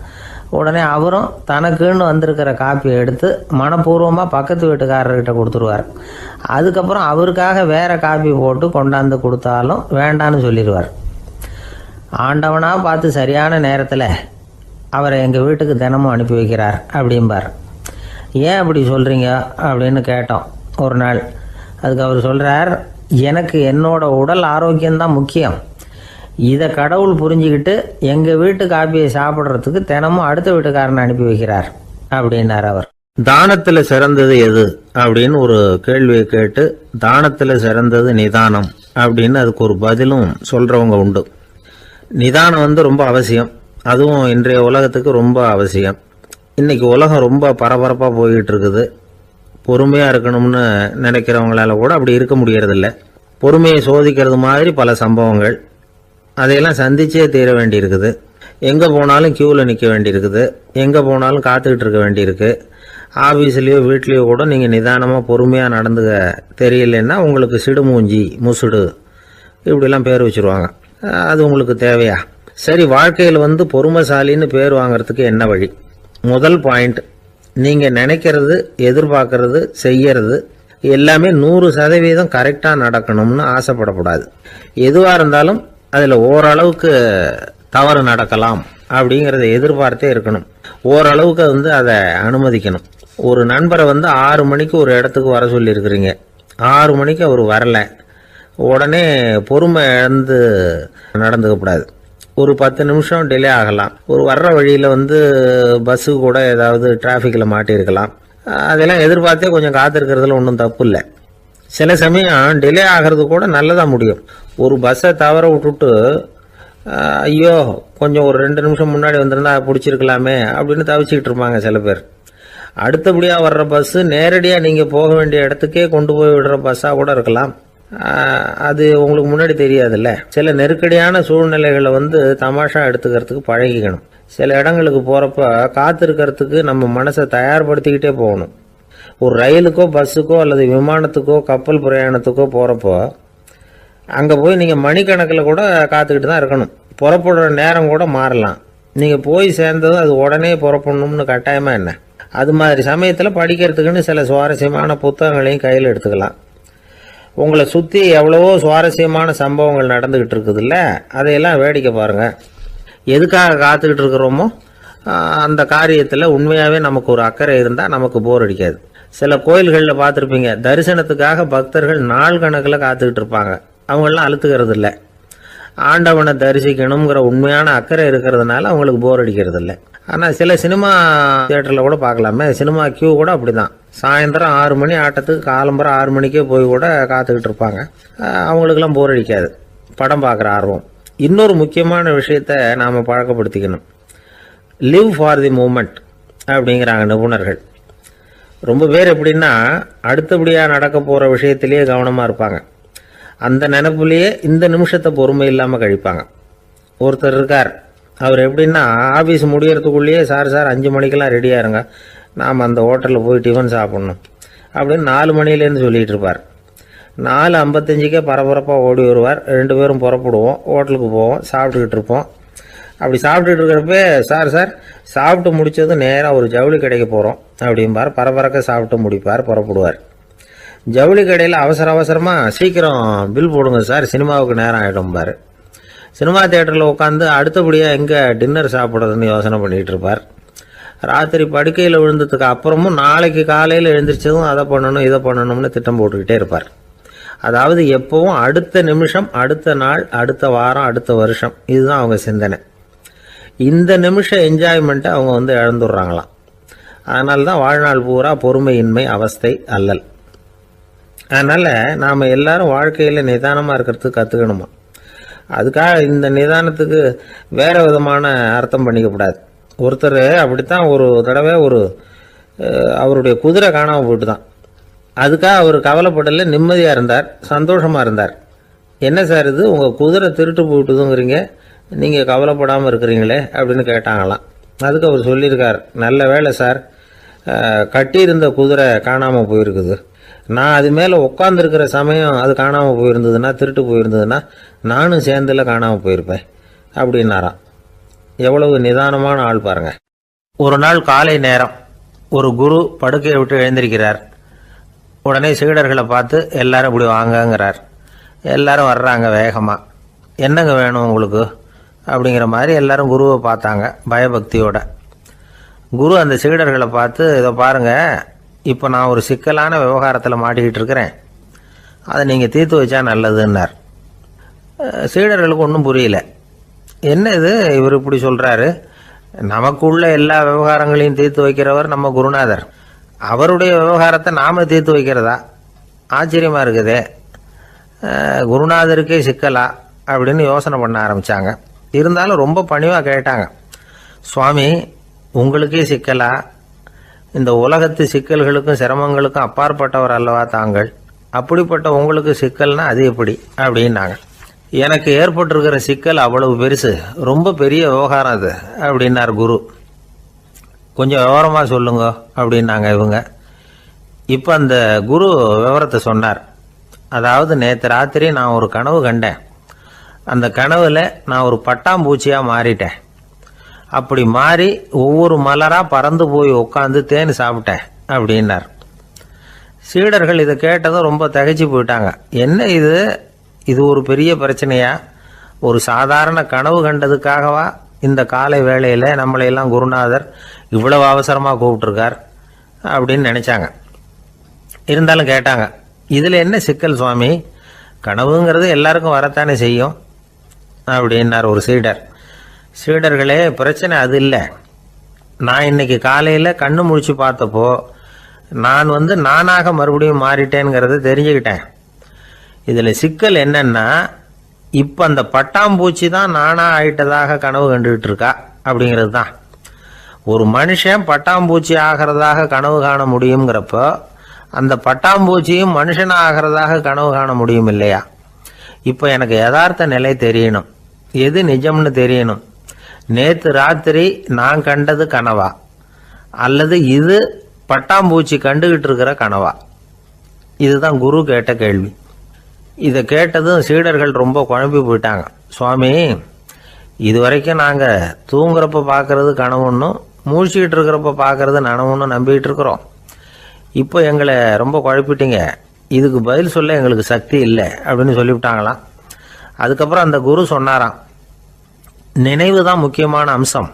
உடனே அவரும் தனக்குன்னு வந்திருக்கிற காப்பியை எடுத்து மனப்பூர்வமாக பக்கத்து வீட்டுக்காரர்கிட்ட கொடுத்துருவார். அதுக்கப்புறம் அவருக்காக வேறு காப்பி போட்டு கொண்டாந்து கொடுத்தாலும் வேண்டான்னு சொல்லிடுவார். ஆண்டவனாக பார்த்து சரியான நேரத்தில் அவரை எங்கள் வீட்டுக்கு தினமும் அனுப்பி வைக்கிறார் அப்படிம்பார். ஏன் அப்படி சொல்கிறீங்க அப்படின்னு கேட்டோம் ஒரு நாள். அதுக்கு அவர் சொல்கிறார், எனக்கு என்னோட உடல் ஆரோக்கியம்தான் முக்கியம். இதை கடவுள் புரிஞ்சுக்கிட்டு எங்கள் வீட்டு காப்பியை சாப்பிட்றதுக்கு தினமும் அடுத்த வீட்டுக்காரனை அனுப்பி வைக்கிறார் அப்படின்னார் அவர். தானத்துல சிறந்தது எது அப்படின்னு ஒரு கேள்வியை கேட்டு, தானத்துல சிறந்தது நிதானம் அப்படின்னு அதுக்கு ஒரு பதிலும் சொல்றவங்க உண்டு. நிதானம் ரொம்ப அவசியம். அதுவும் இன்றைய உலகத்துக்கு ரொம்ப அவசியம். இன்னைக்கு உலகம் ரொம்ப பரபரப்பாக போய்கிட்டு இருக்குது. பொறுமையாக இருக்கணும்னு நினைக்கிறவங்களால கூட அப்படி இருக்க முடியறதில்ல. பொறுமையை சோதிக்கிறது மாதிரி பல சம்பவங்கள். அதையெல்லாம் சந்திச்சே தீர வேண்டியிருக்குது. எங்கே போனாலும் க்யூவில் நிற்க வேண்டியிருக்குது. எங்கே போனாலும் காத்துக்கிட்டு இருக்க வேண்டியிருக்கு. ஆஃபீஸ்லேயோ வீட்லேயோ கூட நீங்கள் நிதானமாக பொறுமையாக நடந்துக்க தெரியலன்னா உங்களுக்கு சிடுமூஞ்சி, முசுடு இப்படிலாம் பேர் வச்சுருவாங்க. அது உங்களுக்கு தேவையா? சரி, வாழ்க்கையில் பொறுமைசாலின்னு பேர் வாங்கிறதுக்கு என்ன வழி? முதல் பாயிண்ட், நீங்கள் நினைக்கிறது, எதிர்பார்க்கறது, செய்யறது எல்லாமே 100% கரெக்டாக நடக்கணும்னு ஆசைப்படக்கூடாது. எதுவாக இருந்தாலும் அதில் ஓரளவுக்கு தவறு நடக்கலாம் அப்படிங்கிறத எதிர்பார்த்தே இருக்கணும். ஓரளவுக்கு அதை அனுமதிக்கணும். ஒரு நண்பரை 6 மணிக்கு ஒரு இடத்துக்கு வர சொல்லியிருக்கிறீங்க. 6 மணிக்கு அவர் வரல. உடனே பொறுமை இழந்து நடந்துக்கக்கூடாது. ஒரு 10 நிமிஷம் டிலே ஆகலாம். ஒரு வர்ற வழியில் பஸ்ஸு கூட ஏதாவது டிராஃபிக்கில் மாட்டியிருக்கலாம். அதெல்லாம் எதிர்பார்த்தே கொஞ்சம் காத்திருக்கிறதுல ஒன்றும் தப்பு இல்லை. சில சமயம் டிலே ஆகிறது கூட நல்லதாக முடியும். ஒரு பஸ்ஸை தவற விட்டுட்டு, ஐயோ கொஞ்சம் ஒரு 2 நிமிஷம் முன்னாடி வந்திருந்தா பிடிச்சிருக்கலாமே அப்படின்னு தவிச்சிக்கிட்டு இருப்பாங்க சில பேர். அடுத்தபடியாக வர்ற பஸ்ஸு நேரடியாக நீங்கள் போக வேண்டிய இடத்துக்கே கொண்டு போய் விடுற பஸ்ஸாக கூட இருக்கலாம். அது உங்களுக்கு முன்னாடி தெரியாதுல்ல. சில நெருக்கடியான சூழ்நிலைகளை தமாஷா எடுத்துக்கிறதுக்கு பழகிக்கணும். சில இடங்களுக்கு போகிறப்ப காத்திருக்கிறதுக்கு நம்ம மனசை தயார்படுத்திக்கிட்டே போகணும். ஒரு ரயிலுக்கோ பஸ்ஸுக்கோ அல்லது விமானத்துக்கோ கப்பல் பிரயாணத்துக்கோ போகிறப்போ அங்கே போய் நீங்கள் மணிக்கணக்கில் கூட காத்துக்கிட்டு தான் இருக்கணும். புறப்படுற நேரம் கூட மாறலாம். நீங்கள் போய் சேர்ந்ததும் அது உடனே புறப்படணும்னு கட்டாயமாக என்ன? அது மாதிரி சமயத்தில் படிக்கிறதுக்குன்னு சில சுவாரஸ்யமான புத்தகங்களையும் கையில் எடுத்துக்கலாம். உங்களை சுற்றி எவ்வளவோ சுவாரஸ்யமான சம்பவங்கள் நடந்துக்கிட்டு இருக்குதுல்ல, அதையெல்லாம் வேடிக்கை பாருங்கள். எதுக்காக காத்துக்கிட்டு இருக்கிறோமோ அந்த காரியத்தில் உண்மையாகவே நமக்கு ஒரு அக்கறை இருந்தால் நமக்கு போர் அடிக்காது. சில கோயில்களில் பார்த்துருப்பீங்க, தரிசனத்துக்காக பக்தர்கள் நாள் கணக்கில் காத்துக்கிட்டு இருப்பாங்க. அவங்களெலாம் அழுத்துக்கிறது இல்லை. ஆண்டவனை தரிசிக்கணுங்கிற உண்மையான அக்கறை இருக்கிறதுனால அவங்களுக்கு போர் அடிக்கிறது இல்லை. ஆனால் சில சினிமா தியேட்டரில் கூட பார்க்கலாமே, சினிமா கியூ கூட அப்படி தான். சாயந்தரம் 6 மணி ஆட்டத்துக்கு காலம்பரம் 6 மணிக்கே போய் கூட காத்துக்கிட்டு இருப்பாங்க. அவங்களுக்கெல்லாம் போர் அடிக்காது. படம் பார்க்குற ஆர்வம். இன்னொரு முக்கியமான விஷயத்த நாம் பழக்கப்படுத்திக்கணும். லிவ் ஃபார் தி மூமெண்ட் அப்படிங்கிறாங்க நிபுணர்கள். ரொம்ப பேர் எப்படின்னா அடுத்தபடியாக நடக்க போகிற விஷயத்திலேயே கவனமாக இருப்பாங்க. அந்த நினைப்புலேயே இந்த நிமிஷத்தை பொறுமை இல்லாமல் கழிப்பாங்க. ஒருத்தர் இருக்கார், அவர் எப்படின்னா ஆஃபீஸ் முடியறதுக்குள்ளேயே சார் 5 மணிக்கெல்லாம் ரெடியாக இருங்க, நாம் அந்த ஹோட்டலில் போய் டிஃபன் சாப்பிட்ணும் அப்படின்னு 4 மணிலேருந்து சொல்லிகிட்டு இருப்பார். 4:55 பரபரப்பாக ஓடி வருவார். 2 பேரும் புறப்படுவோம், ஹோட்டலுக்கு போவோம், சாப்பிட்டுக்கிட்டு இருப்போம். அப்படி சாப்பிட்டுட்டு இருக்கிறப்ப சார் சாப்பிட்டு முடித்ததும் நேராக ஒரு ஜவுளி கடைக்கு போகிறோம் அப்படிம்பார். பரபரக்க சாப்பிட்டு முடிப்பார், புறப்படுவார். ஜவுளி கடையில் அவசரமாக சீக்கிரம் பில் போடுங்க சார், சினிமாவுக்கு நேரம் ஆகிடும்பார். சினிமா தியேட்டரில் உட்காந்து அடுத்தபடியாக எங்கே டின்னர் சாப்பிட்றதுன்னு யோசனை பண்ணிகிட்டு இருப்பார். ராத்திரி படுக்கையில் விழுந்ததுக்கு அப்புறமும் நாளைக்கு காலையில் எழுந்திரிச்சதும் அதை பண்ணணும் இதை பண்ணணும்னு திட்டம் போட்டுக்கிட்டே இருப்பார். அதாவது எப்பவும் அடுத்த நிமிஷம், அடுத்த நாள், அடுத்த வாரம், அடுத்த வருஷம், இதுதான் அவங்க சிந்தனை. இந்த நிமிஷம் என்ஜாய்மெண்ட்டை அவங்க இழந்துடுறாங்களாம். அதனால தான் வாழ்நாள் பூரா பொறுமையின்மை, அவஸ்தை, அல்லல். அதனால் நாம் எல்லாரும் வாழ்க்கையில் நிதானமாக இருக்கிறதுக்கு கற்றுக்கணுமா. அதுக்காக இந்த நிதானத்துக்கு வேறு விதமான அர்த்தம் பண்ணிக்கக்கூடாது. ஒருத்தர் அப்படித்தான் ஒரு தடவை அவருடைய குதிரை காணாமல் போயிட்டு தான். அதுக்காக அவர் கவலைப்படல, நிம்மதியாக இருந்தார், சந்தோஷமாக இருந்தார். என்ன சார் இது, உங்கள் குதிரை திருட்டு போயிட்டுதுங்கிறீங்க, நீங்கள் கவலைப்படாமல் இருக்கிறீங்களே அப்படின்னு கேட்டாங்களாம். அதுக்கு அவர் சொல்லியிருக்கார், நல்ல வேலை சார், கட்டியிருந்த குதிரை காணாமல் போயிருக்குது. நான் அது மேலே உட்காந்துருக்கிற சமயம் அது காணாமல் போயிருந்ததுன்னா, திருட்டு போயிருந்ததுன்னா நானும் சேர்ந்தில் காணாமல் போயிருப்பேன் அப்படின்னாராம். எவ்வளவு நிதானமான ஆள் பாருங்க. ஒரு நாள் காலை நேரம் ஒரு குரு படுக்கையை விட்டு எழுந்திருக்கிறார். உடனே சீடர்களை பார்த்து எல்லாரும் இப்படி வாங்கங்கிறார். எல்லாரும் வர்றாங்க வேகமாக. என்னங்க வேணும் உங்களுக்கு அப்படிங்கிற மாதிரி எல்லாரும் குருவை பார்த்தாங்க பயபக்தியோட. குரு அந்த சீடர்களை பார்த்து, இதை பாருங்க, இப்போ நான் ஒரு சிக்கலான விவகாரத்தில் மாட்டிக்கிட்டு இருக்கிறேன். அதை நீங்கள் தீர்த்து வச்சா நல்லதுன்னார். சீடர்களுக்கு ஒன்றும் புரியல. என்ன இது இவர் இப்படி சொல்கிறாரு, நமக்குள்ள எல்லா விவகாரங்களையும் தீர்த்து வைக்கிறவர் நம்ம குருநாதர், அவருடைய விவகாரத்தை நாம் தீர்த்து வைக்கிறதா, ஆச்சரியமாக இருக்குதே, குருநாதருக்கே சிக்கலா அப்படின்னு யோசனை பண்ண ஆரம்பித்தாங்க. இருந்தாலும் ரொம்ப பணிவாக கேட்டாங்க, சுவாமி உங்களுக்கே சிக்கலா, இந்த உலகத்து சிக்கல்களுக்கும் சிரமங்களுக்கும் அப்பாற்பட்டவர் அல்லவா தாங்கள், அப்படிப்பட்ட உங்களுக்கு சிக்கல்னா அது எப்படி அப்படின்னாங்க. எனக்கு ஏற்பட்டிருக்கிற சிக்கல் அவ்வளவு பெருசு, ரொம்ப பெரிய விவகாரம் அது அப்படின்னார் குரு. கொஞ்சம் விவரமாக சொல்லுங்க அப்படின்னாங்க இவங்க. இப்போ அந்த குரு விவரத்தை சொன்னார். அதாவது நேற்று ராத்திரி நான் ஒரு கனவு கண்டேன். அந்த கனவில் நான் ஒரு பட்டாம்பூச்சியாக மாறிட்டேன். அப்படி மாறி ஒவ்வொரு மலராக பறந்து போய் உட்காந்து தேன் சாப்பிட்டேன் அப்படின்னார். சீடர்கள் இதை கேட்டதும் ரொம்ப திகைச்சு போயிட்டாங்க. என்ன இது, இது ஒரு பெரிய பிரச்சனையா, ஒரு சாதாரண கனவு கண்டதுக்காகவா இந்த காலை வேளையில் நம்மளையெல்லாம் குருநாதர் இவ்வளவு அவசரமாக கூப்பிட்டுருக்கார் அப்படின்னு நினச்சாங்க. இருந்தாலும் கேட்டாங்க, இதில் என்ன சிக்கல் சுவாமி, கனவுங்கிறது எல்லாருக்கும் வரத்தானே செய்யும் அப்படின்னார் ஒரு சீடர். சீடர்களே, பிரச்சனை அது இல்லை. நான் இன்னைக்கு காலையில் கண்ணு முழிச்சு பார்த்தப்போ நான் நானாக மறுபடியும் மாறிட்டேங்கிறத தெரிஞ்சுக்கிட்டேன். இதில் சிக்கல் என்னன்னா, இப்போ அந்த பட்டாம்பூச்சி தான் நானாக ஆயிட்டதாக கனவு கண்டுகிட்டு இருக்கா அப்படிங்கிறது தான். ஒரு மனுஷன் பட்டாம்பூச்சி ஆகிறதாக கனவு காண முடியுங்கிறப்போ அந்த பட்டாம்பூச்சியும் மனுஷனாக ஆகிறதாக கனவு காண முடியும் இல்லையா? இப்போ எனக்கு யதார்த்த நிலை தெரியணும், எது நிஜம்னு தெரியணும். நேற்று ராத்திரி நான் கண்டது கனவா, அல்லது இது பட்டாம்பூச்சி கண்டுகிட்டு இருக்கிற கனவா? இதுதான் குரு கேட்ட கேள்வி. இதை கேட்டதும் சீடர்கள் ரொம்ப குழம்பி போயிட்டாங்க. சுவாமி, இது வரைக்கும் நாங்கள் தூங்குறப்ப பார்க்கறது கனவுன்னும் மூழ்கிட்டு இருக்கிறப்ப பார்க்கறது நனவுன்னு நம்பிக்கிட்டு இருக்கிறோம். இப்போ எங்களை ரொம்ப குழப்பிட்டீங்க, இதுக்கு பதில் சொல்ல எங்களுக்கு சக்தி இல்லை அப்படின்னு சொல்லிவிட்டாங்களாம். அதுக்கப்புறம் அந்த குரு சொன்னாராம், நினைவு தான் முக்கியமான அம்சம்.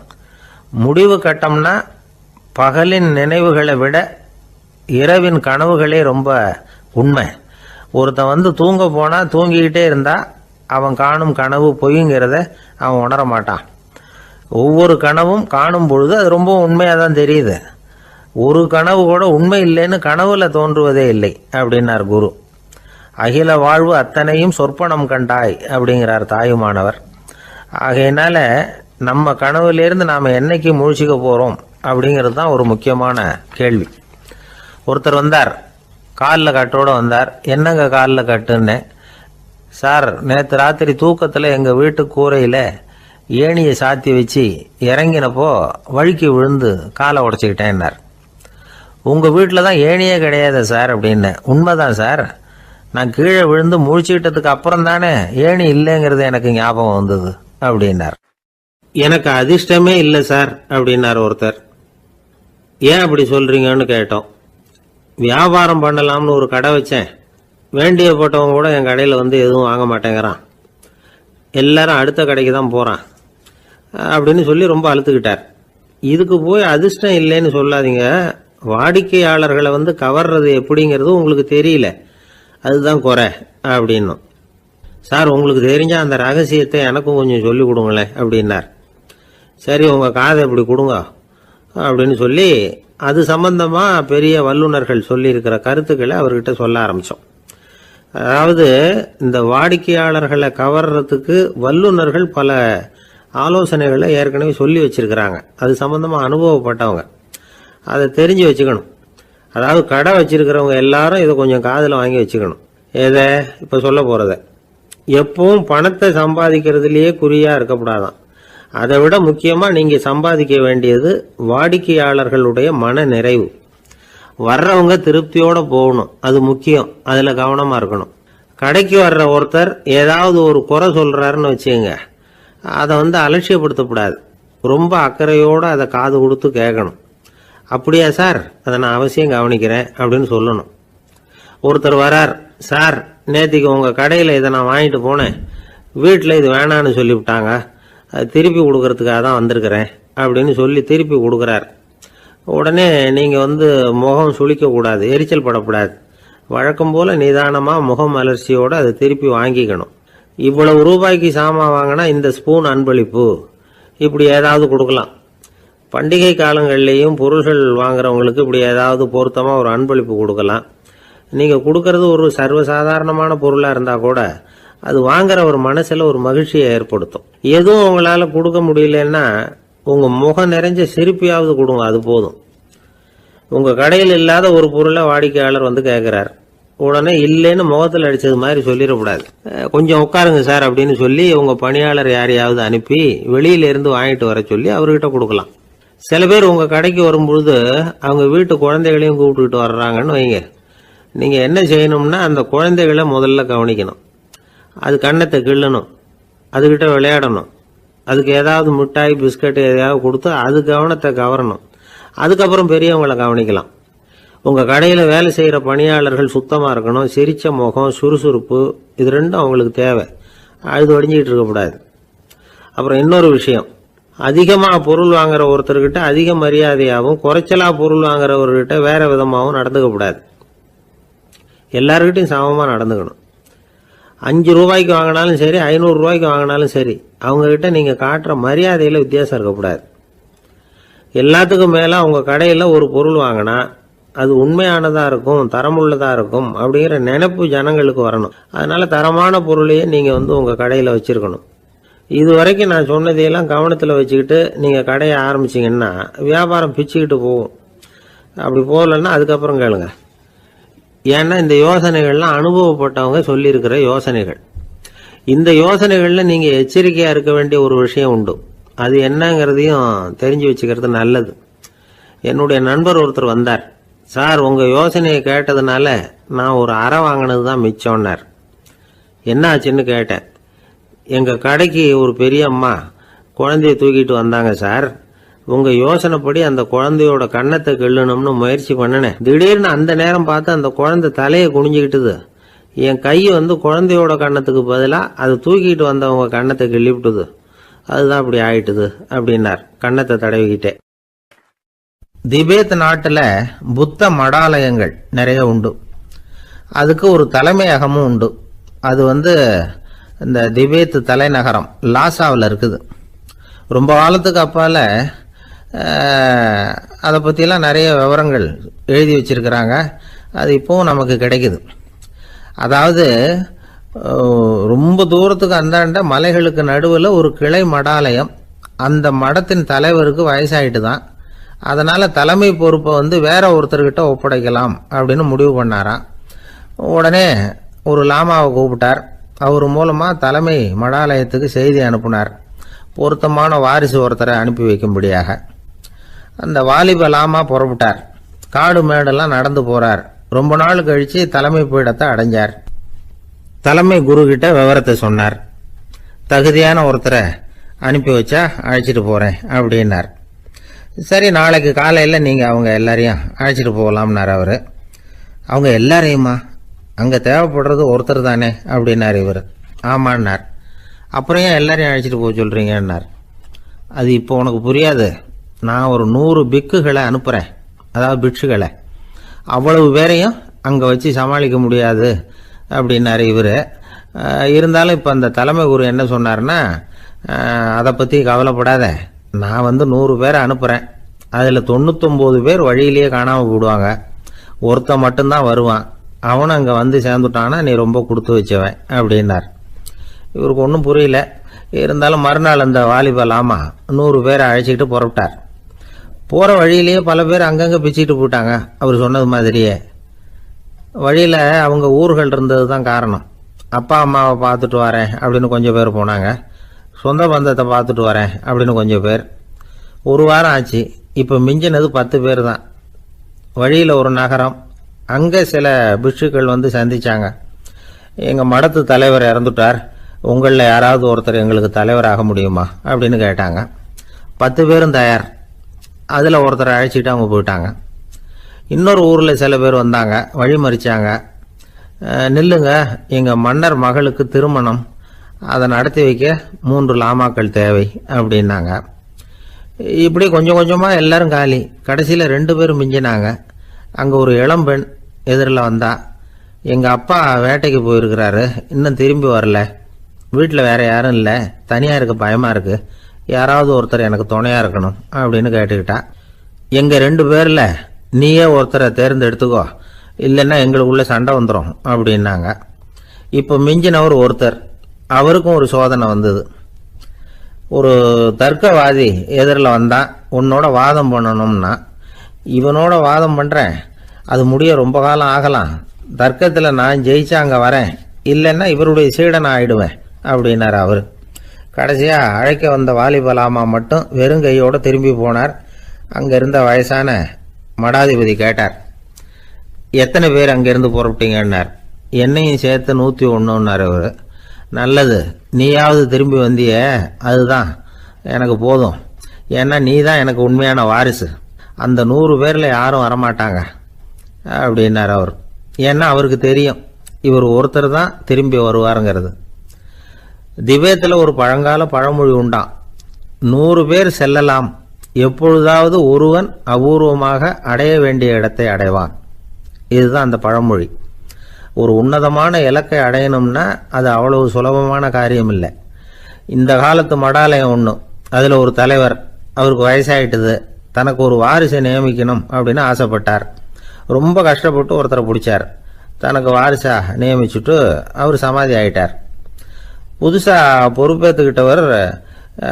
முடிவு கட்டம்னா பகலின் நினைவுகளை விட இரவின் கனவுகளே ரொம்ப உண்மை. ஒருத்தன் தூங்க போனால் தூங்கிக்கிட்டே இருந்தால் அவன் காணும் கனவு பொய்ங்கிறத அவன் உணர மாட்டான். ஒவ்வொரு கனவும் காணும் பொழுது அது ரொம்ப உண்மையாக தான் தெரியுது. ஒரு கனவு கூட உண்மை இல்லைன்னு கனவுல தோன்றுவதே இல்லை அப்படின்னார் குரு. அகில வாழ்வு அத்தனையும் சொற்பனம் கண்டாய் அப்படிங்கிறார் தாயுமானவர். ஆகையினால நம்ம கனவுலேருந்து நாம் என்னைக்கு முழிச்சிக்க போகிறோம் அப்படிங்கிறது தான் ஒரு முக்கியமான கேள்வி. ஒருத்தர் வந்தார், காலில் கட்டோடு வந்தார். என்னங்க காலில் கட்டுன்னு? சார், நேற்று ராத்திரி தூக்கத்தில் எங்கள் வீட்டு கூரையில் ஏணியை சாத்தி வச்சு இறங்கினப்போ வழுக்கி விழுந்து காலை உடச்சிக்கிட்டேன்னார். உங்கள் வீட்டில் தான் ஏணியே கிடையாது சார் அப்படின்னு. உண்மைதான் சார், நான் கீழே விழுந்து முழிச்சுக்கிட்டதுக்கு அப்புறம் தானே ஏணி இல்லைங்கிறது எனக்கு ஞாபகம் வந்தது அப்படின்னார். எனக்கு அதிர்ஷ்டமே இல்லை சார் அப்படின்னார் ஒருத்தர். ஏன் அப்படி சொல்கிறீங்கன்னு கேட்டோம். வியாபாரம் பண்ணலாம்னு ஒரு கடை வச்சேன். வேண்டிய போட்டவங்க கூட என் கடையில் எதுவும் வாங்க மாட்டேங்கிறான், எல்லாரும் அடுத்த கடைக்கு தான் போகிறான் அப்படின்னு சொல்லி ரொம்ப அழுத்துக்கிட்டார். இதுக்கு போய் அதிர்ஷ்டம் இல்லைன்னு சொல்லாதீங்க, வாடிக்கையாளர்களை கவர்றது எப்படிங்கிறது உங்களுக்கு தெரியல, அதுதான் குறை அப்படின்னும். சார், உங்களுக்கு தெரிஞ்ச அந்த ரகசியத்தை எனக்கும் கொஞ்சம் சொல்லி கொடுங்களேன் அப்படின்னார். சரி, உங்கள் காதை இப்படி கொடுங்க அப்படின்னு சொல்லி அது சம்பந்தமாக பெரிய வல்லுநர்கள் சொல்லியிருக்கிற கருத்துக்களை அவர்கிட்ட சொல்ல ஆரம்பித்தோம். அதாவது இந்த வாடிக்கையாளர்களை கவர்றதுக்கு வல்லுநர்கள் பல ஆலோசனைகளை ஏற்கனவே சொல்லி வச்சிருக்கிறாங்க. அது சம்பந்தமாக அனுபவப்பட்டவங்க, அதை தெரிஞ்சு வச்சுக்கணும். அதாவது கடை வச்சிருக்கிறவங்க எல்லாரும் இதை கொஞ்சம் காதில் வாங்கி வச்சுக்கணும். எதை இப்போ சொல்ல போகிறத. எப்பவும் பணத்தை சம்பாதிக்கிறதுலேயே குறியாக இருக்கக்கூடாதான். அதை விட முக்கியமாக நீங்கள் சம்பாதிக்க வேண்டியது வாடிக்கையாளர்களுடைய மன நிறைவு. வர்றவங்க திருப்தியோடு போகணும், அது முக்கியம். அதில் கவனமாக இருக்கணும். கடைக்கு வர்ற ஒருத்தர் ஏதாவது ஒரு குறை சொல்கிறாருன்னு வச்சுங்க, அதை அலட்சியப்படுத்தக்கூடாது. ரொம்ப அக்கறையோடு அதை காது கொடுத்து கேட்கணும். அப்படியா சார், அதை நான் அவசியம் கவனிக்கிறேன் அப்படின்னு சொல்லணும். ஒருத்தர் வரார், சார் நேற்றுக்கு உங்கள் கடையில் இதை நான் வாங்கிட்டு போனேன், வீட்டில் இது வேணான்னு சொல்லிவிட்டாங்க, அது திருப்பி கொடுக்கறதுக்காக தான் வந்திருக்கிறேன் அப்படின்னு சொல்லி திருப்பி கொடுக்குறார். உடனே நீங்கள் முகம் சுளிக்கக்கூடாது, எரிச்சல் படக்கூடாது. வழக்கம் போல நிதானமாக முகம் அலர்ச்சியோடு அதை திருப்பி வாங்கிக்கணும். இவ்வளவு ரூபாய்க்கு சாமான் வாங்கினா இந்த ஸ்பூன் அன்பளிப்பு, இப்படி ஏதாவது கொடுக்கலாம். பண்டிகை காலங்கள்லேயும் பொருள்கள் வாங்குறவங்களுக்கு இப்படி ஏதாவது பொருத்தமாக ஒரு அன்பளிப்பு கொடுக்கலாம். நீங்கள் கொடுக்கறது ஒரு சர்வசாதாரணமான பொருளாக இருந்தால் கூட அது வாங்குற ஒரு மனசில் ஒரு மகிழ்ச்சியை ஏற்படுத்தும். எதுவும் உங்களால் கொடுக்க முடியலன்னா உங்கள் முகம் நிறைஞ்ச சிரிப்பையாவது கொடுங்க, அது போதும். உங்கள் கடையில் இல்லாத ஒரு பொருளை வாடிக்கையாளர் வந்து கேட்குறார், உடனே இல்லைன்னு முகத்தில் அடித்தது மாதிரி சொல்லிடக்கூடாது. கொஞ்சம் உட்காருங்க சார் அப்படின்னு சொல்லி உங்கள் பணியாளர் யாரையாவது அனுப்பி வெளியிலேருந்து வாங்கிட்டு வர சொல்லி அவர்கிட்ட கொடுக்கலாம். சில பேர் உங்கள் கடைக்கு வரும்பொழுது அவங்க வீட்டு குழந்தைகளையும் கூப்பிட்டுக்கிட்டு வர்றாங்கன்னு வைங்க. நீங்கள் என்ன செய்யணும்னா அந்த குழந்தைகளை முதல்ல கவனிக்கணும். அது கன்னத்தை கிள்ளணும், அதுக்கிட்ட விளையாடணும், அதுக்கு ஏதாவது மிட்டாய் பிஸ்கட் எதையாவது கொடுத்து அது கவனத்தை கவரணும். அதுக்கப்புறம் பெரியவங்களை கவனிக்கலாம். உங்கள் கடையில் வேலை செய்கிற பணியாளர்கள் சுத்தமாக இருக்கணும், சிரிச்ச முகம், சுறுசுறுப்பு, இது ரெண்டும் அவங்களுக்கு தேவை. அழுது ஒடிஞ்சிக்கிட்டு இருக்கக்கூடாது. அப்புறம் இன்னொரு விஷயம், அதிகமாக பொருள் வாங்குற ஒருத்தர்கிட்ட அதிக மரியாதையாகவும் குறைச்சலாக பொருள் வாங்குறவர்கிட்ட வேற விதமாகவும் நடந்துக்கக்கூடாது. எல்லாருக்கிட்டையும் சமமாக நடந்துக்கணும். 5 ரூபாய்க்கு வாங்கினாலும் சரி, 500 ரூபாய்க்கு வாங்கினாலும் சரி, அவங்கக்கிட்ட நீங்கள் காட்டுற மரியாதையில் வித்தியாசம் இருக்கக்கூடாது. எல்லாத்துக்கும் மேலே உங்கள் கடையில் ஒரு பொருள் வாங்கினா அது உண்மையானதாக இருக்கும், தரமுள்ளதாக இருக்கும் அப்படிங்கிற நினைப்பு ஜனங்களுக்கு வரணும். அதனால் தரமான பொருளையே நீங்கள் உங்கள் கடையில் வச்சுருக்கணும். இது வரைக்கும் நான் சொன்னதையெல்லாம் கவனத்தில் வச்சுக்கிட்டு நீங்கள் கடையை ஆரம்பிச்சிங்கன்னா வியாபாரம் பிச்சுக்கிட்டு போகும். அப்படி போகலன்னா அதுக்கப்புறம் கேளுங்க. ஏன்னா இந்த யோசனைகள்லாம் அனுபவப்பட்டவங்க சொல்லியிருக்கிற யோசனைகள். இந்த யோசனைகளில் நீங்கள் எச்சரிக்கையாக இருக்க வேண்டிய ஒரு விஷயம் உண்டு. அது என்னங்கிறதையும் தெரிஞ்சு வச்சுக்கிறது நல்லது. என்னுடைய நண்பர் ஒருத்தர் வந்தார். சார், உங்கள் யோசனையை கேட்டதுனால நான் ஒரு அறை வாங்கினது தான் மிச்சம்னார். என்ன ஆச்சுன்னு கேட்டேன். எங்கள் கடைக்கு ஒரு பெரிய அம்மா குழந்தைய தூக்கிட்டு வந்தாங்க சார். உங்கள் யோசனைப்படி அந்த குழந்தையோட கன்னத்தை கிள்ளணும்னு முயற்சி பண்ணினேன். திடீர்னு அந்த நேரம் பார்த்து அந்த குழந்தை தலையை குனிஞ்சிக்கிட்டுது. என் கை குழந்தையோட கன்னத்துக்கு பதிலாக அது தூக்கிட்டு வந்தவங்க கன்னத்தை கிள்ளிவிட்டுது. அதுதான் அப்படி ஆயிட்டுது அப்படின்னார் கன்னத்தை தடவிக்கிட்டே. திபேத் நாட்டில் புத்த மடாலயங்கள் நிறைய உண்டு. அதுக்கு ஒரு தலைமையகமும் உண்டு. அது இந்த திபேத் தலைநகரம் லாசாவில் இருக்குது. ரொம்ப காலத்துக்கு அப்பால் அதை பற்றிலாம் நிறைய விவரங்கள் எழுதி வச்சிருக்கிறாங்க. அது இப்போவும் நமக்கு கிடைக்குது. அதாவது ரொம்ப தூரத்துக்கு அந்தாண்ட மலைகளுக்கு நடுவில் ஒரு கிளை மடாலயம். அந்த மடத்தின் தலைவருக்கு வயசாயிட்டு தான். அதனால் தலைமை பொறுப்பை வேற ஒருத்தர்கிட்ட ஒப்படைக்கலாம் அப்படின்னு முடிவு பண்ணாராம். உடனே ஒரு லாமாவை கூப்பிட்டார். அவர் மூலமாக தலைமை மடாலயத்துக்கு செய்தி அனுப்புனார், பொருத்தமான வாரிசு ஒருத்தரை அனுப்பி வைக்கும்படியாக. அந்த வாலிப லாமா புறப்பட்டார். காடு மேடெல்லாம் நடந்து போறார். ரொம்ப நாள் கழிச்சு தலைமை பீடத்தை அடைஞ்சார். தலைமை குரு கிட்ட விவரத்தை சொன்னார். தகுதியான ஒருத்தரை அனுப்பி வச்சா அழைச்சிட்டு போறேன் அப்படின்னார். சரி, நாளைக்கு காலையில் நீங்கள் அவங்க எல்லாரையும் அழைச்சிட்டு போகலாம்னார் அவர். அவங்க எல்லாரையுமா? அங்கே தேவைப்படுறது ஒருத்தர் தானே அப்படின்னார் இவர். ஆமான்னார். அப்புறம் ஏன் எல்லாரையும் அழைச்சிட்டு போக சொல்கிறீங்கன்னார். அது இப்போ உனக்கு புரியாது. நான் ஒரு 100 பிக்குகளை அனுப்புகிறேன், அதாவது பிட்சுகளை. அவ்வளவு பேரையும் அங்கே வச்சு சமாளிக்க முடியாது அப்படின்னார் இவர். இருந்தாலும் இப்போ அந்த தலைமை குரு என்ன சொன்னார்னா, அதை பற்றி கவலைப்படாத, நான் 100 பேரை அனுப்புகிறேன். அதில் 99 பேர் வழியிலேயே காணாமல் போடுவாங்க, ஒருத்தன் மட்டும்தான் வருவான். அவனும் அங்கே சேர்ந்துட்டான்னா நீ ரொம்ப கொடுத்து வச்சவன் அப்படின்னார். இவருக்கு ஒன்றும் புரியல. இருந்தாலும் மறுநாள் அந்த வாலிப லாமா 100 பேரை அழைச்சிக்கிட்டு புறப்பட்டார். போகிற வழியிலேயே பல பேர் அங்கங்கே பிச்சுக்கிட்டு போட்டாங்க. அவர் சொன்னது மாதிரியே. வழியில் அவங்க ஊர்கள் இருந்தது தான் காரணம். அப்பா அம்மாவை பார்த்துட்டு வரேன் அப்படின்னு கொஞ்சம் பேர் போனாங்க. சொந்த பந்தத்தை பார்த்துட்டு வரேன் அப்படின்னு கொஞ்சம் பேர். ஒரு வாரம் ஆச்சு. இப்போ மிஞ்சினது 10 பேர் தான். வழியில் ஒரு நகரம். அங்கே சில பிட்சுக்கள் சந்திச்சாங்க. எங்கள் மடத்து தலைவர் இறந்துட்டார், உங்களில் யாராவது ஒருத்தர் எங்களுக்கு தலைவராக முடியுமா அப்படின்னு கேட்டாங்க. 10 பேரும் தயார். அதில் ஒருத்தரை அழைச்சிட்டு அவங்க போயிட்டாங்க. இன்னொரு ஊரில் சில பேர் வந்தாங்க, வழி மறிச்சாங்க. நில்லுங்க, எங்கள் மன்னர் மகளுக்கு திருமணம், அதை நடத்தி வைக்க 3 லாமாக்கள் தேவை அப்படின்னாங்க. இப்படி கொஞ்சம் கொஞ்சமாக எல்லாரும் காலி. கடைசியில் 2 பேரும் மிஞ்சினாங்க. அங்கே ஒரு இளம்பெண் எதிரில் வந்தா. எங்கள் அப்பா வேட்டைக்கு போயிருக்கிறாரு, இன்னும் திரும்பி வரல. வீட்டில் வேற யாரும் இல்லை, தனியாக இருக்க பயமாக இருக்குது. யாராவது ஒருத்தர் எனக்கு துணையாக இருக்கணும் அப்படின்னு கேட்டுக்கிட்டா. எங்கள் 2 பேரில் நீயே ஒருத்தரை தேர்ந்தெடுத்துக்கோ, இல்லைன்னா எங்களுக்குள்ளே சண்டை வந்துடும் அப்படின்னாங்க. இப்போ மிஞ்சினவர் ஒருத்தர், அவருக்கும் ஒரு சோதனை வந்தது. ஒரு தர்க்கவாதி எதிரில் வந்தான், உன்னோட வாதம் பண்ணணும்னா. இவனோட வாதம் பண்ணுறேன், அது முடிய ரொம்ப காலம் ஆகலாம். தர்க்கத்தில் நான் ஜெயிச்சா அங்கே வரேன், இல்லைன்னா இவருடைய சீடனை ஆயிடுவேன் அப்படின்னார் அவர். கடைசியாக அழைக்க வந்த வாலிபலாமா மட்டும் வெறும் கையோடு திரும்பி போனார். அங்கே இருந்த வயசான மடாதிபதி கேட்டார், எத்தனை பேர் அங்கேருந்து புறப்பட்டீங்கன்னார். என்னையும் சேர்த்து 101ன்னார் அவர். நல்லது, நீயாவது திரும்பி வந்திய, அதுதான் எனக்கு போதும். ஏன்னா நீ தான் எனக்கு உண்மையான வாரிசு. அந்த 100 பேரில் யாரும் வரமாட்டாங்க அப்படின்னார் அவர். ஏன்னா அவருக்கு தெரியும் இவர் ஒருத்தர் தான் திரும்பி வருவாருங்கிறது. திபேத்தில் ஒரு பழங்கால பழமொழி உண்டாம், 100 பேர் செல்லலாம், எப்பொழுதாவது ஒருவன் அபூர்வமாக அடைய வேண்டிய இடத்தை அடைவான். இதுதான் அந்த பழமொழி. ஒரு உன்னதமான இலக்கை அடையணும்னா அது அவ்வளவு சுலபமான காரியம் இல்லை. இந்த காலத்து மடாலயம் ஒன்று, அதில் ஒரு தலைவர், அவருக்கு வயசாயிட்டுது, தனக்கு ஒரு வாரிசை நியமிக்கணும் அப்படின்னு ஆசைப்பட்டார். ரொம்ப கஷ்டப்பட்டு ஒருத்தரை பிடிச்சார், தனக்கு வாரிசா நியமிச்சுட்டு அவர் சமாதி ஆயிட்டார். புதுசாக பொறுப்பேற்றுக்கிட்டவர்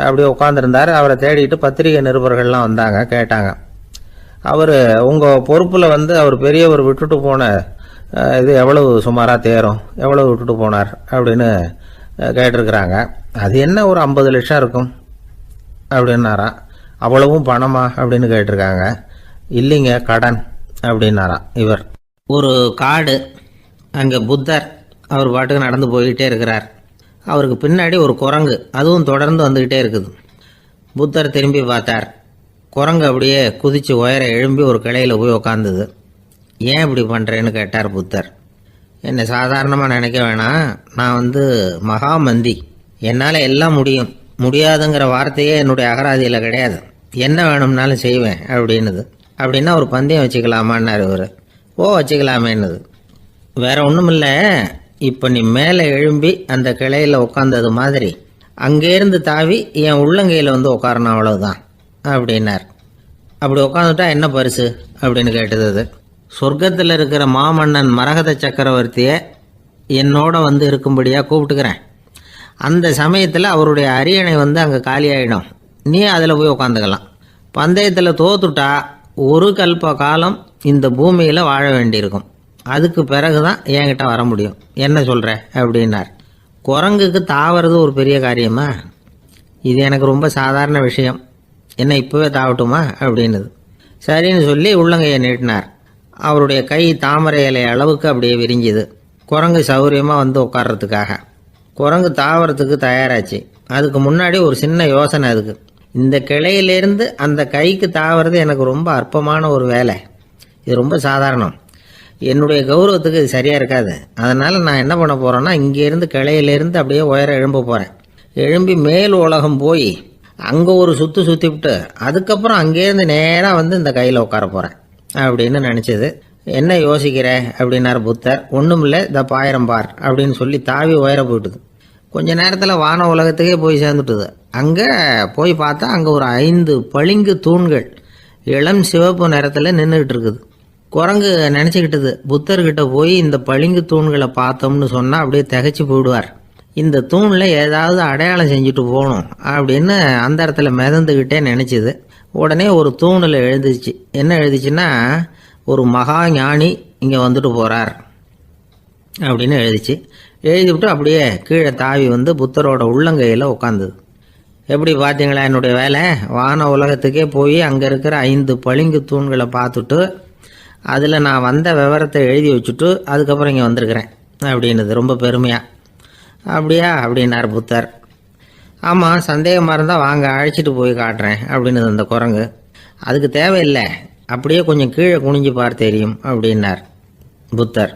அப்படியே உட்காந்துருந்தார். அவரை தேடிட்டு பத்திரிகை நிருபர்கள்லாம் வந்தாங்க, கேட்டாங்க. அவர் உங்கள் பொறுப்பில் அவர் பெரியவர் விட்டுட்டு போன இது எவ்வளவு சுமாராக தேரும், எவ்வளவு விட்டுட்டு போனார் அப்படின்னு கேட்டிருக்கிறாங்க. அது என்ன ஒரு 50 லட்சம் இருக்கும் அப்படின்னாராம். அவ்வளவும் பணமா அப்படின்னு கேட்டிருக்காங்க. இல்லைங்க, கடன் அப்படின்னாராம் இவர். ஒரு காடு, அங்கே புத்தர் அவர் பாட்டுக்கு நடந்து போய்கிட்டே இருக்கிறார். அவருக்கு பின்னாடி ஒரு குரங்கு, அதுவும் தொடர்ந்து வந்துக்கிட்டே இருக்குது. புத்தர் திரும்பி பார்த்தார். குரங்கு அப்படியே குதித்து உயர எழும்பி ஒரு கிளையில் போய் உக்காந்துது. ஏன் இப்படி பண்ணுறேன்னு கேட்டார் புத்தர். என்னை சாதாரணமாக நினைக்க வேணாம், நான் மகாமந்தி, என்னால் எல்லாம் முடியும், முடியாதுங்கிற வார்த்தையே என்னுடைய அகராதியில் கிடையாது, என்ன வேணும்னாலும் செய்வேன் அப்படின்னுது. அப்படின்னா ஒரு பந்தயம் வச்சுக்கலாமான்னார் இவர். ஓ, வச்சுக்கலாமேன்னுது. வேற ஒன்றும் இல்லை, இப்போ நீ மேலே எழும்பி அந்த கிளையில் உட்காந்தது மாதிரி அங்கேருந்து தாவி என் உள்ளங்கையில் உட்காரணும், அவ்வளவுதான் அப்படின்னார். அப்படி உட்காந்துட்டா என்ன பரிசு அப்படின்னு கேட்டது அது. சொர்க்கத்தில் இருக்கிற மாமன்னன் மரகத சக்கரவர்த்தியை என்னோட இருக்கும்படியாக கூப்பிட்டுக்கிறேன். அந்த சமயத்தில் அவருடைய அரியணை அங்கே காலியாயிடும், நீ அதில் போய் உட்காந்துக்கலாம். பந்தயத்தில் தோத்துட்டா ஒரு கல்ப காலம் இந்த பூமியில் வாழ வேண்டியிருக்கும், அதுக்கு பிறகு தான் என்கிட்ட வர முடியும், என்ன சொல்கிற அப்படின்னார். குரங்குக்கு தாவறது ஒரு பெரிய காரியமா? இது எனக்கு ரொம்ப சாதாரண விஷயம், என்ன இப்போவே தாவட்டுமா அப்படின்னுது. சரின்னு சொல்லி உள்ளங்கையை நீட்டினார். அவருடைய கை தாமரை இலை அளவுக்கு அப்படியே விரிஞ்சுது. குரங்கு சௌகரியமாக உட்கார்றதுக்காக. குரங்கு தாவறதுக்கு தயாராச்சு. அதுக்கு முன்னாடி ஒரு சின்ன யோசனை அதுக்கு. இந்த கிளையிலேருந்து அந்த கைக்கு தாவறது எனக்கு ரொம்ப அற்பமான ஒரு வேலை, இது ரொம்ப சாதாரணம், என்னுடைய கௌரவத்துக்கு இது சரியாக இருக்காது. அதனால் நான் என்ன பண்ண போகிறேன்னா, இங்கேருந்து கிளையிலேருந்து அப்படியே உயர எழும்ப போகிறேன். எழும்பி மேல் உலகம் போய் அங்கே ஒரு சுற்றிவிட்டு அதுக்கப்புறம் அங்கேருந்து நேராக இந்த கையில் உட்கார போகிறேன் அப்படின்னு நினச்சிது. என்ன யோசிக்கிற அப்படின்னார் புத்தர். ஒன்றும் இல்லை, இந்த பாயிரம் பார் அப்படின்னு சொல்லி தாவி உயர போயிட்டுது. கொஞ்ச நேரத்தில் வான உலகத்துக்கே போய் சேர்ந்துட்டுது. அங்கே போய் பார்த்தா அங்கே ஒரு 5 பளிங்கு தூண்கள் இளம் சிவப்பு நிறத்தில் நின்றுக்கிட்டு இருக்குது. குரங்கு நினச்சிக்கிட்டது, புத்தர்கிட்ட போய் இந்த பளிங்கு தூண்களை பார்த்தோம்னு சொன்னால் அப்படியே திகைச்சு போயிடுவார், இந்த தூணில் ஏதாவது அடையாளம் செஞ்சுட்டு போகணும் அப்படின்னு அந்த இடத்துல மிதந்துக்கிட்டே நினச்சிது. உடனே ஒரு தூணில் எழுதிச்சு. என்ன எழுதிச்சுன்னா, ஒரு மகா ஞானி இங்கே வந்துட்டு போகிறார் அப்படின்னு எழுதிச்சு. எழுதிவிட்டு அப்படியே கீழே தாவி புத்தரோட உள்ளங்கையில் உட்காந்துது. எப்படி பார்த்தீங்களா என்னுடைய வேலை? வான உலகத்துக்கே போய் அங்கே இருக்கிற 5 பளிங்கு தூண்களை பார்த்துட்டு அதில் நான் வந்த விவரத்தை எழுதி வச்சுட்டு அதுக்கப்புறம் இங்கே வந்திருக்கிறேன் அப்படின்னுது ரொம்ப பெருமையாக. அப்படியா அப்படின்னார் புத்தர். ஆமாம், சந்தேகமாக இருந்தால் வாங்க, அழைச்சிட்டு போய் காட்டுறேன் அப்படின்னு அந்த குரங்கு. அதுக்கு தேவையில்லை, அப்படியே கொஞ்சம் கீழே குனிஞ்சு பார், தெரியும் அப்படின்னார் புத்தர்.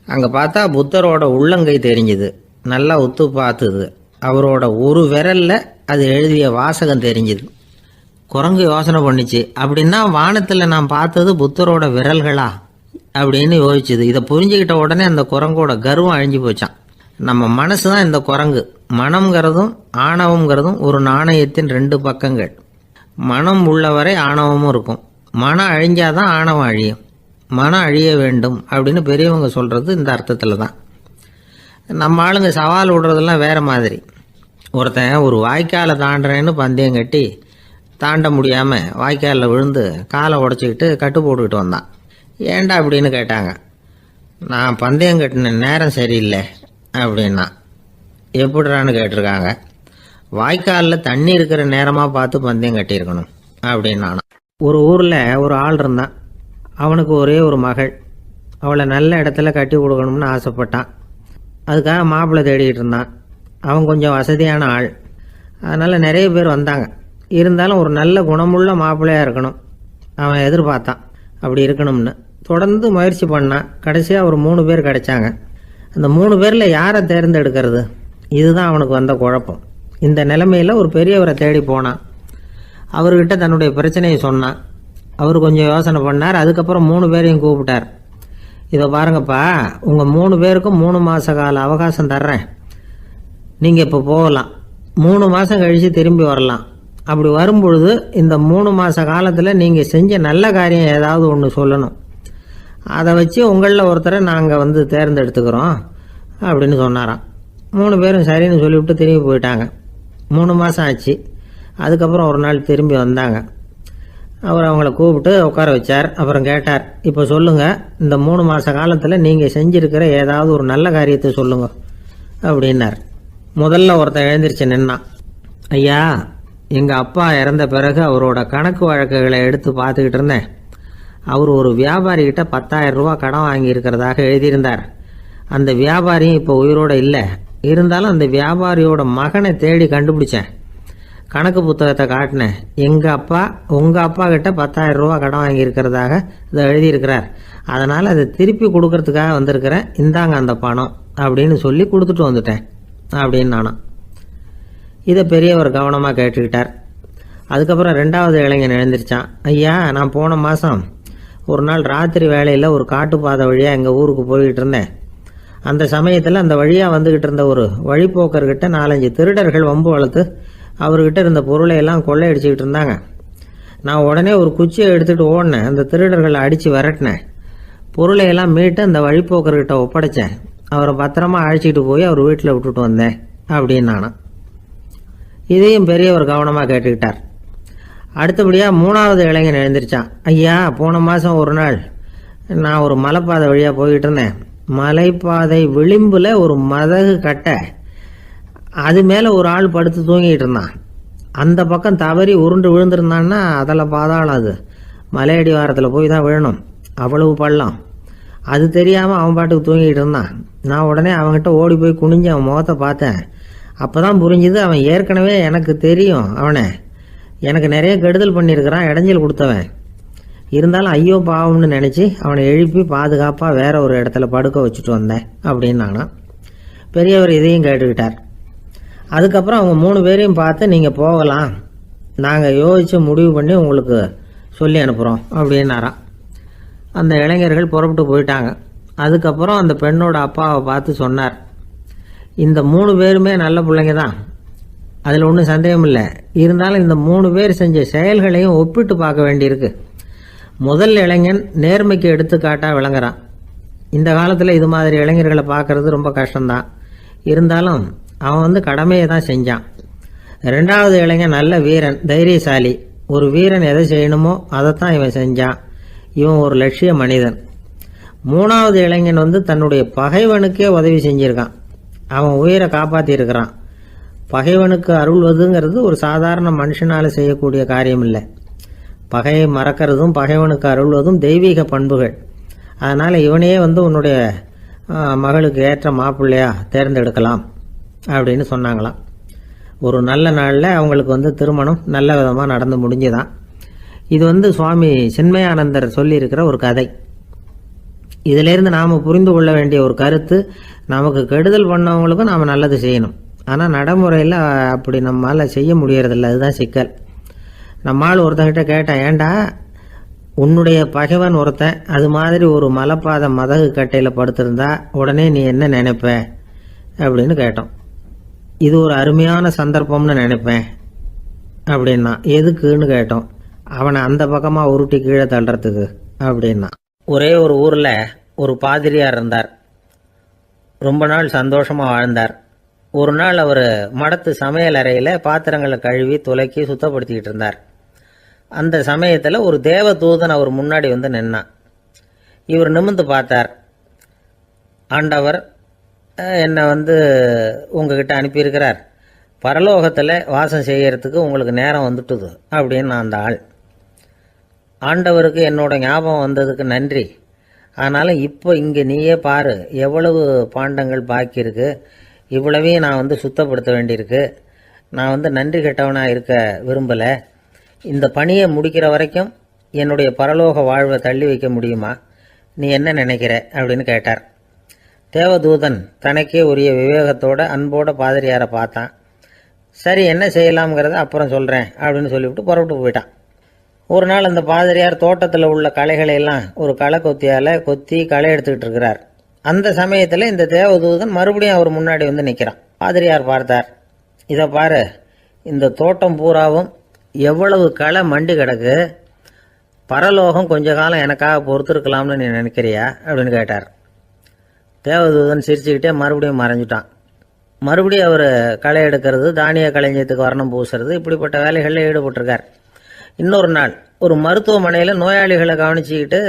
அங்கே பார்த்தா புத்தரோட உள்ளங்கை தெரிஞ்சுது. நல்லா உத்து பார்த்துது. அவரோட ஒரு விரலில் அது எழுதிய வாசகம் தெரிஞ்சுது. குரங்கு யோசனை பண்ணிச்சு, அப்படின்னா வானத்தில் நான் பார்த்தது புத்தரோட விரல்களா அப்படின்னு யோசிச்சுது. இதை புரிஞ்சுக்கிட்ட உடனே அந்த குரங்கோட கர்வம் அழிஞ்சு போச்சான். நம்ம மனசு தான் இந்த குரங்கு. மனம்ங்கிறதும் ஆணவம்ங்கிறதும் ஒரு நாணயத்தின் ரெண்டு பக்கங்கள். மனம் உள்ளவரை ஆணவமும் இருக்கும். மனம் அழிஞ்சாதான் ஆணவம் அழியும். மனம் அழிய வேண்டும் அப்படின்னு பெரியவங்க சொல்கிறது இந்த அர்த்தத்தில் தான். நம்ம ஆளுங்க சவால் விடுறதெல்லாம் வேறு மாதிரி. ஒருத்தன் ஒரு வாய்க்காலை தாண்டுறேன்னு பந்தயம் கட்டி தாண்ட முடியாமல் வாய்க்காலில் விழுந்து காலை உடச்சிக்கிட்டு கட்டு போட்டுக்கிட்டு வந்தான். ஏன்டா அப்படின்னு கேட்டாங்க. நான் பந்தயம் கட்டின நேரம் சரியில்லை அப்படின்னா. எப்படிறான்னு கேட்டிருக்காங்க. வாய்க்காலில் தண்ணி இருக்கிற நேரமாக பார்த்து பந்தயம் கட்டியிருக்கணும் அப்படின்னானா. ஒரு ஊரில் ஒரு ஆள் இருந்தான். அவனுக்கு ஒரே ஒரு மகள். அவளை நல்ல இடத்துல கட்டி கொடுக்கணும்னு ஆசைப்பட்டான். அதுக்காக மாப்பிள்ளை தேடிக்கிட்டு இருந்தான். அவன் கொஞ்சம் வசதியான ஆள். அதனால் நிறைய பேர் வந்தாங்க. இருந்தாலும் ஒரு நல்ல குணமுள்ள மாப்பிள்ளையாக இருக்கணும் அவன் எதிர்பார்த்தான். அப்படி இருக்கணும்னு தொடர்ந்து முயற்சி பண்ணான். கடைசியாக ஒரு 3 பேர் கிடைச்சாங்க. அந்த 3 பேரில் யாரை தேர்ந்தெடுக்கிறது, இதுதான் அவனுக்கு வந்த குழப்பம். இந்த நிலைமையில் ஒரு பெரியவரை தேடி போனான். அவர்கிட்ட தன்னுடைய பிரச்சனையை சொன்னான். அவர் கொஞ்சம் யோசனை பண்ணார். அதுக்கப்புறம் 3 பேரையும் கூப்பிட்டார். இதை பாருங்கப்பா, உங்கள் 3 பேருக்கும் 3 மாத கால அவகாசம் தர்றேன். நீங்கள் இப்போ போகலாம். 3 மாதம் கழித்து திரும்பி வரலாம். அப்படி வரும்பொழுது இந்த 3 மாத காலத்தில் நீங்கள் செஞ்ச நல்ல காரியம் ஏதாவது ஒன்று சொல்லணும். அதை வச்சு உங்களில் ஒருத்தரை நாங்கள் தேர்ந்தெடுத்துக்கிறோம் அப்படின்னு சொன்னாராம். 3 பேரும் சரின்னு சொல்லிவிட்டு திரும்பி போயிட்டாங்க. 3 மாதம் ஆச்சு. அதுக்கப்புறம் ஒரு நாள் திரும்பி வந்தாங்க. அவர் அவங்கள கூப்பிட்டு உட்கார வச்சார். அப்புறம் கேட்டார், இப்போ சொல்லுங்கள், இந்த 3 மாத காலத்தில் நீங்கள் செஞ்சுருக்கிற ஏதாவது ஒரு நல்ல காரியத்தை சொல்லுங்க அப்படின்னார். முதல்ல ஒருத்தன் எழுந்திரிச்சு நின்னான். ஐயா, எங்கள் அப்பா இறந்த பிறகு அவரோட கணக்கு வழக்குகளை எடுத்து பார்த்துக்கிட்டு இருந்தேன். அவர் ஒரு வியாபாரிகிட்ட 10,000 ரூபா கடன் வாங்கியிருக்கிறதாக எழுதியிருந்தார். அந்த வியாபாரியும் இப்போ உயிரோடு இல்லை. இருந்தாலும் அந்த வியாபாரியோட மகனை தேடி கண்டுபிடிச்சேன். கணக்கு புத்தகத்தை காட்டினேன். எங்கள் அப்பா உங்கள் அப்பா கிட்ட 10,000 ரூபா கடன் வாங்கியிருக்கிறதாக இதை எழுதியிருக்கிறார். அதனால் அதை திருப்பி கொடுக்கறதுக்காக வந்திருக்கிறேன். இந்தாங்க அந்த பணம் அப்படின்னு சொல்லி கொடுத்துட்டு வந்துட்டேன் அப்படின்னு நானும். இதை பெரியவர் கவனமாக கேட்டுக்கிட்டார். அதுக்கப்புறம் 2வது இளைஞன் எழுந்திரிச்சான். ஐயா, நான் போன மாதம் ஒரு நாள் ராத்திரி வேளையில் ஒரு காட்டுப்பாதை வழியாக எங்கள் ஊருக்கு போய்கிட்டு இருந்தேன். அந்த சமயத்தில் அந்த வழியாக வந்துக்கிட்டு இருந்த ஒரு வழிப்போக்கர்கிட்ட 4-5 திருடர்கள் வம்பு வளர்த்து அவர்கிட்ட இருந்த பொருளை எல்லாம் கொள்ளையடிச்சிக்கிட்டு இருந்தாங்க. நான் உடனே ஒரு குச்சியை எடுத்துகிட்டு ஓடினேன். அந்த திருடர்களை அடித்து விரட்டினேன். பொருளை எல்லாம் மீட்டு அந்த வழிப்போக்கர்கிட்ட ஒப்படைச்சேன். அவரை பத்திரமா அழைச்சிட்டு போய் அவர் வீட்டில் விட்டுட்டு வந்தேன் அப்படின்னு நானும். இதையும் பெரியவர் கவனமாக கேட்டுக்கிட்டார். அடுத்தபடியாக 3வது இளைஞன் எழுந்திரிச்சான். ஐயா, போன மாதம் ஒரு நாள் நான் ஒரு மலைப்பாதை வழியாக போய்கிட்டு இருந்தேன். மலைப்பாதை விளிம்பில் ஒரு மதகு கட்டை, அது மேலே ஒரு ஆள் படுத்து தூங்கிட்டு இருந்தான். அந்த பக்கம் தவறி உருண்டு விழுந்திருந்தான்னா அதில் பாதாளம். அது மலையடி வாரத்தில் போய் தான் விழணும். அவ்வளவு பள்ளம். அது தெரியாமல் அவன் பாட்டுக்கு தூங்கிட்டு இருந்தான். நான் உடனே அவன்கிட்ட ஓடி போய் குனிஞ்சு அவன் முகத்தை பார்த்தேன். அப்போ தான் புரிஞ்சுது, அவன் ஏற்கனவே எனக்கு தெரியும். அவனை எனக்கு நிறைய கெடுதல் பண்ணியிருக்கிறான், இடைஞ்சல் கொடுத்தவன். இருந்தாலும் ஐயோ பாவம்னு நினச்சி அவனை எழுப்பி பாதுகாப்பாக வேற ஒரு இடத்துல படுக்க வச்சுட்டு வந்தேன் அப்படின்னு நானும். பெரியவர் இதையும் கேட்டுக்கிட்டார். அதுக்கப்புறம் அவங்க 3 பேரையும் பார்த்து, நீங்கள் போகலாம், நாங்கள் யோசித்து முடிவு பண்ணி உங்களுக்கு சொல்லி அனுப்புகிறோம் அப்படின்னாராம். அந்த இளைஞர்கள் புறப்பட்டு போயிட்டாங்க. அதுக்கப்புறம் அந்த பெண்ணோட அப்பாவை பார்த்து சொன்னார், இந்த 3 பேருமே நல்ல பிள்ளைங்க தான், அதில் ஒன்றும் சந்தேகம் இல்லை. இருந்தாலும் இந்த 3 பேர் செஞ்ச செயல்களையும் ஒப்பிட்டு பார்க்க வேண்டியிருக்கு. முதல் இளைஞன் நேர்மைக்கு எடுத்துக்காட்டாக விளங்குறான். இந்த காலத்தில் இது மாதிரி இளைஞர்களை பார்க்கறது ரொம்ப கஷ்டம்தான். இருந்தாலும் அவன் கடமையை தான் செஞ்சான். 2வது இளைஞன் நல்ல வீரன், தைரியசாலி. ஒரு வீரன் எதை செய்யணுமோ அதைத்தான் இவன் செஞ்சான். இவன் ஒரு லட்சிய மனிதன். 3வது இளைஞன் தன்னுடைய பகைவனுக்கே உதவி செஞ்சிருக்கான். அவன் உயிரை காப்பாற்றியிருக்கிறான். பகைவனுக்கு அருள்வதுங்கிறது ஒரு சாதாரண மனுஷனால் செய்யக்கூடிய காரியம் இல்லை. பகையை மறக்கிறதும் பகைவனுக்கு அருள்வதும் தெய்வீக பண்புகள். அதனால் இவனையே உன்னுடைய மகளுக்கு ஏற்ற மாப்பிள்ளையா தேர்ந்தெடுக்கலாம் அப்படின்னு சொன்னாங்களாம். ஒரு நல்ல நாளில் அவங்களுக்கு திருமணம் நல்ல விதமாக நடந்து முடிஞ்சுதான். இது சுவாமி சின்மயானந்தர் சொல்லியிருக்கிற ஒரு கதை. இதிலேருந்து நாம் புரிந்து கொள்ள வேண்டிய ஒரு கருத்து, நமக்கு கெடுதல் பண்ணவங்களுக்கும் நாம் நல்லது செய்யணும். ஆனால் நடைமுறையில் அப்படி நம்மளால் செய்ய முடியறதில்ல. அதுதான் சிக்கல். நம்மால் ஒருத்தங்கிட்ட கேட்டேன், ஏண்டா உன்னுடைய பகைவன் ஒருத்தன் அது மாதிரி ஒரு மலைப்பாதை மதகு கட்டையில் படுத்திருந்தா உடனே நீ என்ன நினைப்ப அப்படின்னு கேட்டோம். இது ஒரு அருமையான சந்தர்ப்பம்னு நினைப்பேன் அப்படின்னா. எதுக்குன்னு கேட்டோம். அவனை அந்த பக்கமாக உருட்டி கீழே தள்ளுறதுக்கு அப்படின்னா. ஒரே ஒரு ஊரில் ஒரு பாதிரியார் இருந்தார். ரொம்ப நாள் சந்தோஷமாக வாழ்ந்தார். ஒரு நாள் அவர் மடத்து சமையல் அறையில் பாத்திரங்களை கழுவி துலக்கி சுத்தப்படுத்திக்கிட்டு இருந்தார். அந்த சமயத்தில் ஒரு தேவதூதன் அவர் முன்னாடி வந்து நின்னான். இவர் நிமிர்ந்து பார்த்தார். ஆண்டவர் என்னை உங்ககிட்ட அனுப்பியிருக்கிறார், பரலோகத்தில் வாசம் செய்யறதுக்கு உங்களுக்கு நேரம் வந்துட்டுது அப்படின்னு அந்த ஆள். ஆண்டவருக்கு என்னோட ஞாபகம் வந்ததுக்கு நன்றி. ஆனாலும் இப்போ இங்கே நீயே பாரு, எவ்வளவு பாண்டங்கள் பாக்கி இருக்கு, இவ்வளவையும் நான் சுத்தப்படுத்த வேண்டியிருக்கு. நான் நன்றி கெட்டவனாக இருக்க விரும்பலை. இந்த பணியை முடிக்கிற வரைக்கும் என்னுடைய பரலோக வாழ்வை தள்ளி வைக்க முடியுமா? நீ என்ன நினைக்கிற அப்படின்னு கேட்டார். தேவதூதன் தனக்கே உரிய விவேகத்தோட அன்போட பாதிரியாரை பார்த்தான். சரி, என்ன செய்யலாம்ங்கிறத அப்புறம் சொல்கிறேன் அப்படின்னு சொல்லிவிட்டு புறப்பட்டு போயிட்டான். ஒரு நாள் அந்த பாதிரியார் தோட்டத்தில் உள்ள களைகளை எல்லாம் ஒரு களை கொத்தியால் கொத்தி களை எடுத்துக்கிட்டு இருக்கிறார். அந்த சமயத்தில் இந்த தேவதூதன் மறுபடியும் அவர் முன்னாடி நிற்கிறான். பாதிரியார் பார்த்தார். இதை பாரு, இந்த தோட்டம் பூராவும் எவ்வளவு களை மண்டி கிடக்கு, பரலோகம் கொஞ்ச காலம் எனக்காக பொறுத்திருக்கலாம்னு நீ நினைக்கிறியா அப்படின்னு கேட்டார். தேவதூதன் சிரிச்சுக்கிட்டே மறுபடியும் மறைஞ்சிட்டான். மறுபடியும் அவர் களை எடுக்கிறது, தானிய களஞ்சியத்துக்கு வர்ணம் பூசுறது, இப்படிப்பட்ட வேலைகளில் ஈடுபட்டிருக்கார். இன்னொரு நாள் ஒரு மருத்துவமனையில் நோயாளிகளை கவனிச்சுக்கிட்டு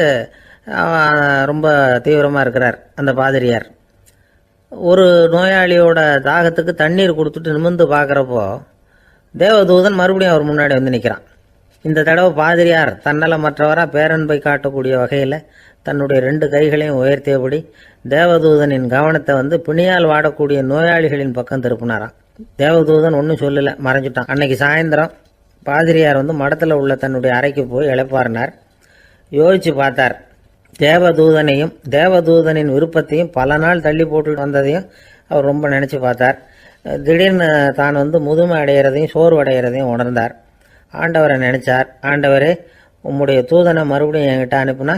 ரொம்ப தீவிரமாக இருக்கிறார் அந்த பாதிரியார். ஒரு நோயாளியோட தாகத்துக்கு தண்ணீர் கொடுத்துட்டு நிமிர்ந்து பார்க்குறப்போ தேவதூதன் மறுபடியும் அவர் முன்னாடி நிற்கிறான். இந்த தடவை பாதிரியார் தன்னலமற்றவராக பேரன்பை காட்டக்கூடிய வகையில் தன்னுடைய 2 கைகளையும் உயர்த்தியபடி தேவதூதனின் கவனத்தை பிணியால் வாடக்கூடிய நோயாளிகளின் பக்கம் திருப்பினாராம். தேவதூதன் ஒன்றும் சொல்லலை, மறைஞ்சிட்டான். அன்னைக்கு சாயந்தரம் பாதிரியார் மடத்தில் உள்ள தன்னுடைய அறைக்கு போய் இளைப்பாறினார். யோசிச்சு பார்த்தார். தேவதூதனையும் தேவதூதனின் விருப்பத்தையும் பல நாள் தள்ளி போட்டு வந்ததையும் அவர் ரொம்ப நினச்சி பார்த்தார். திடீர்னு தான் முதுமை அடைகிறதையும் சோர்வு அடைகிறதையும் உணர்ந்தார். ஆண்டவரை நினைச்சார். ஆண்டவரே, உம்முடைய தூதனை மறுபடியும் என்கிட்ட அனுப்புனா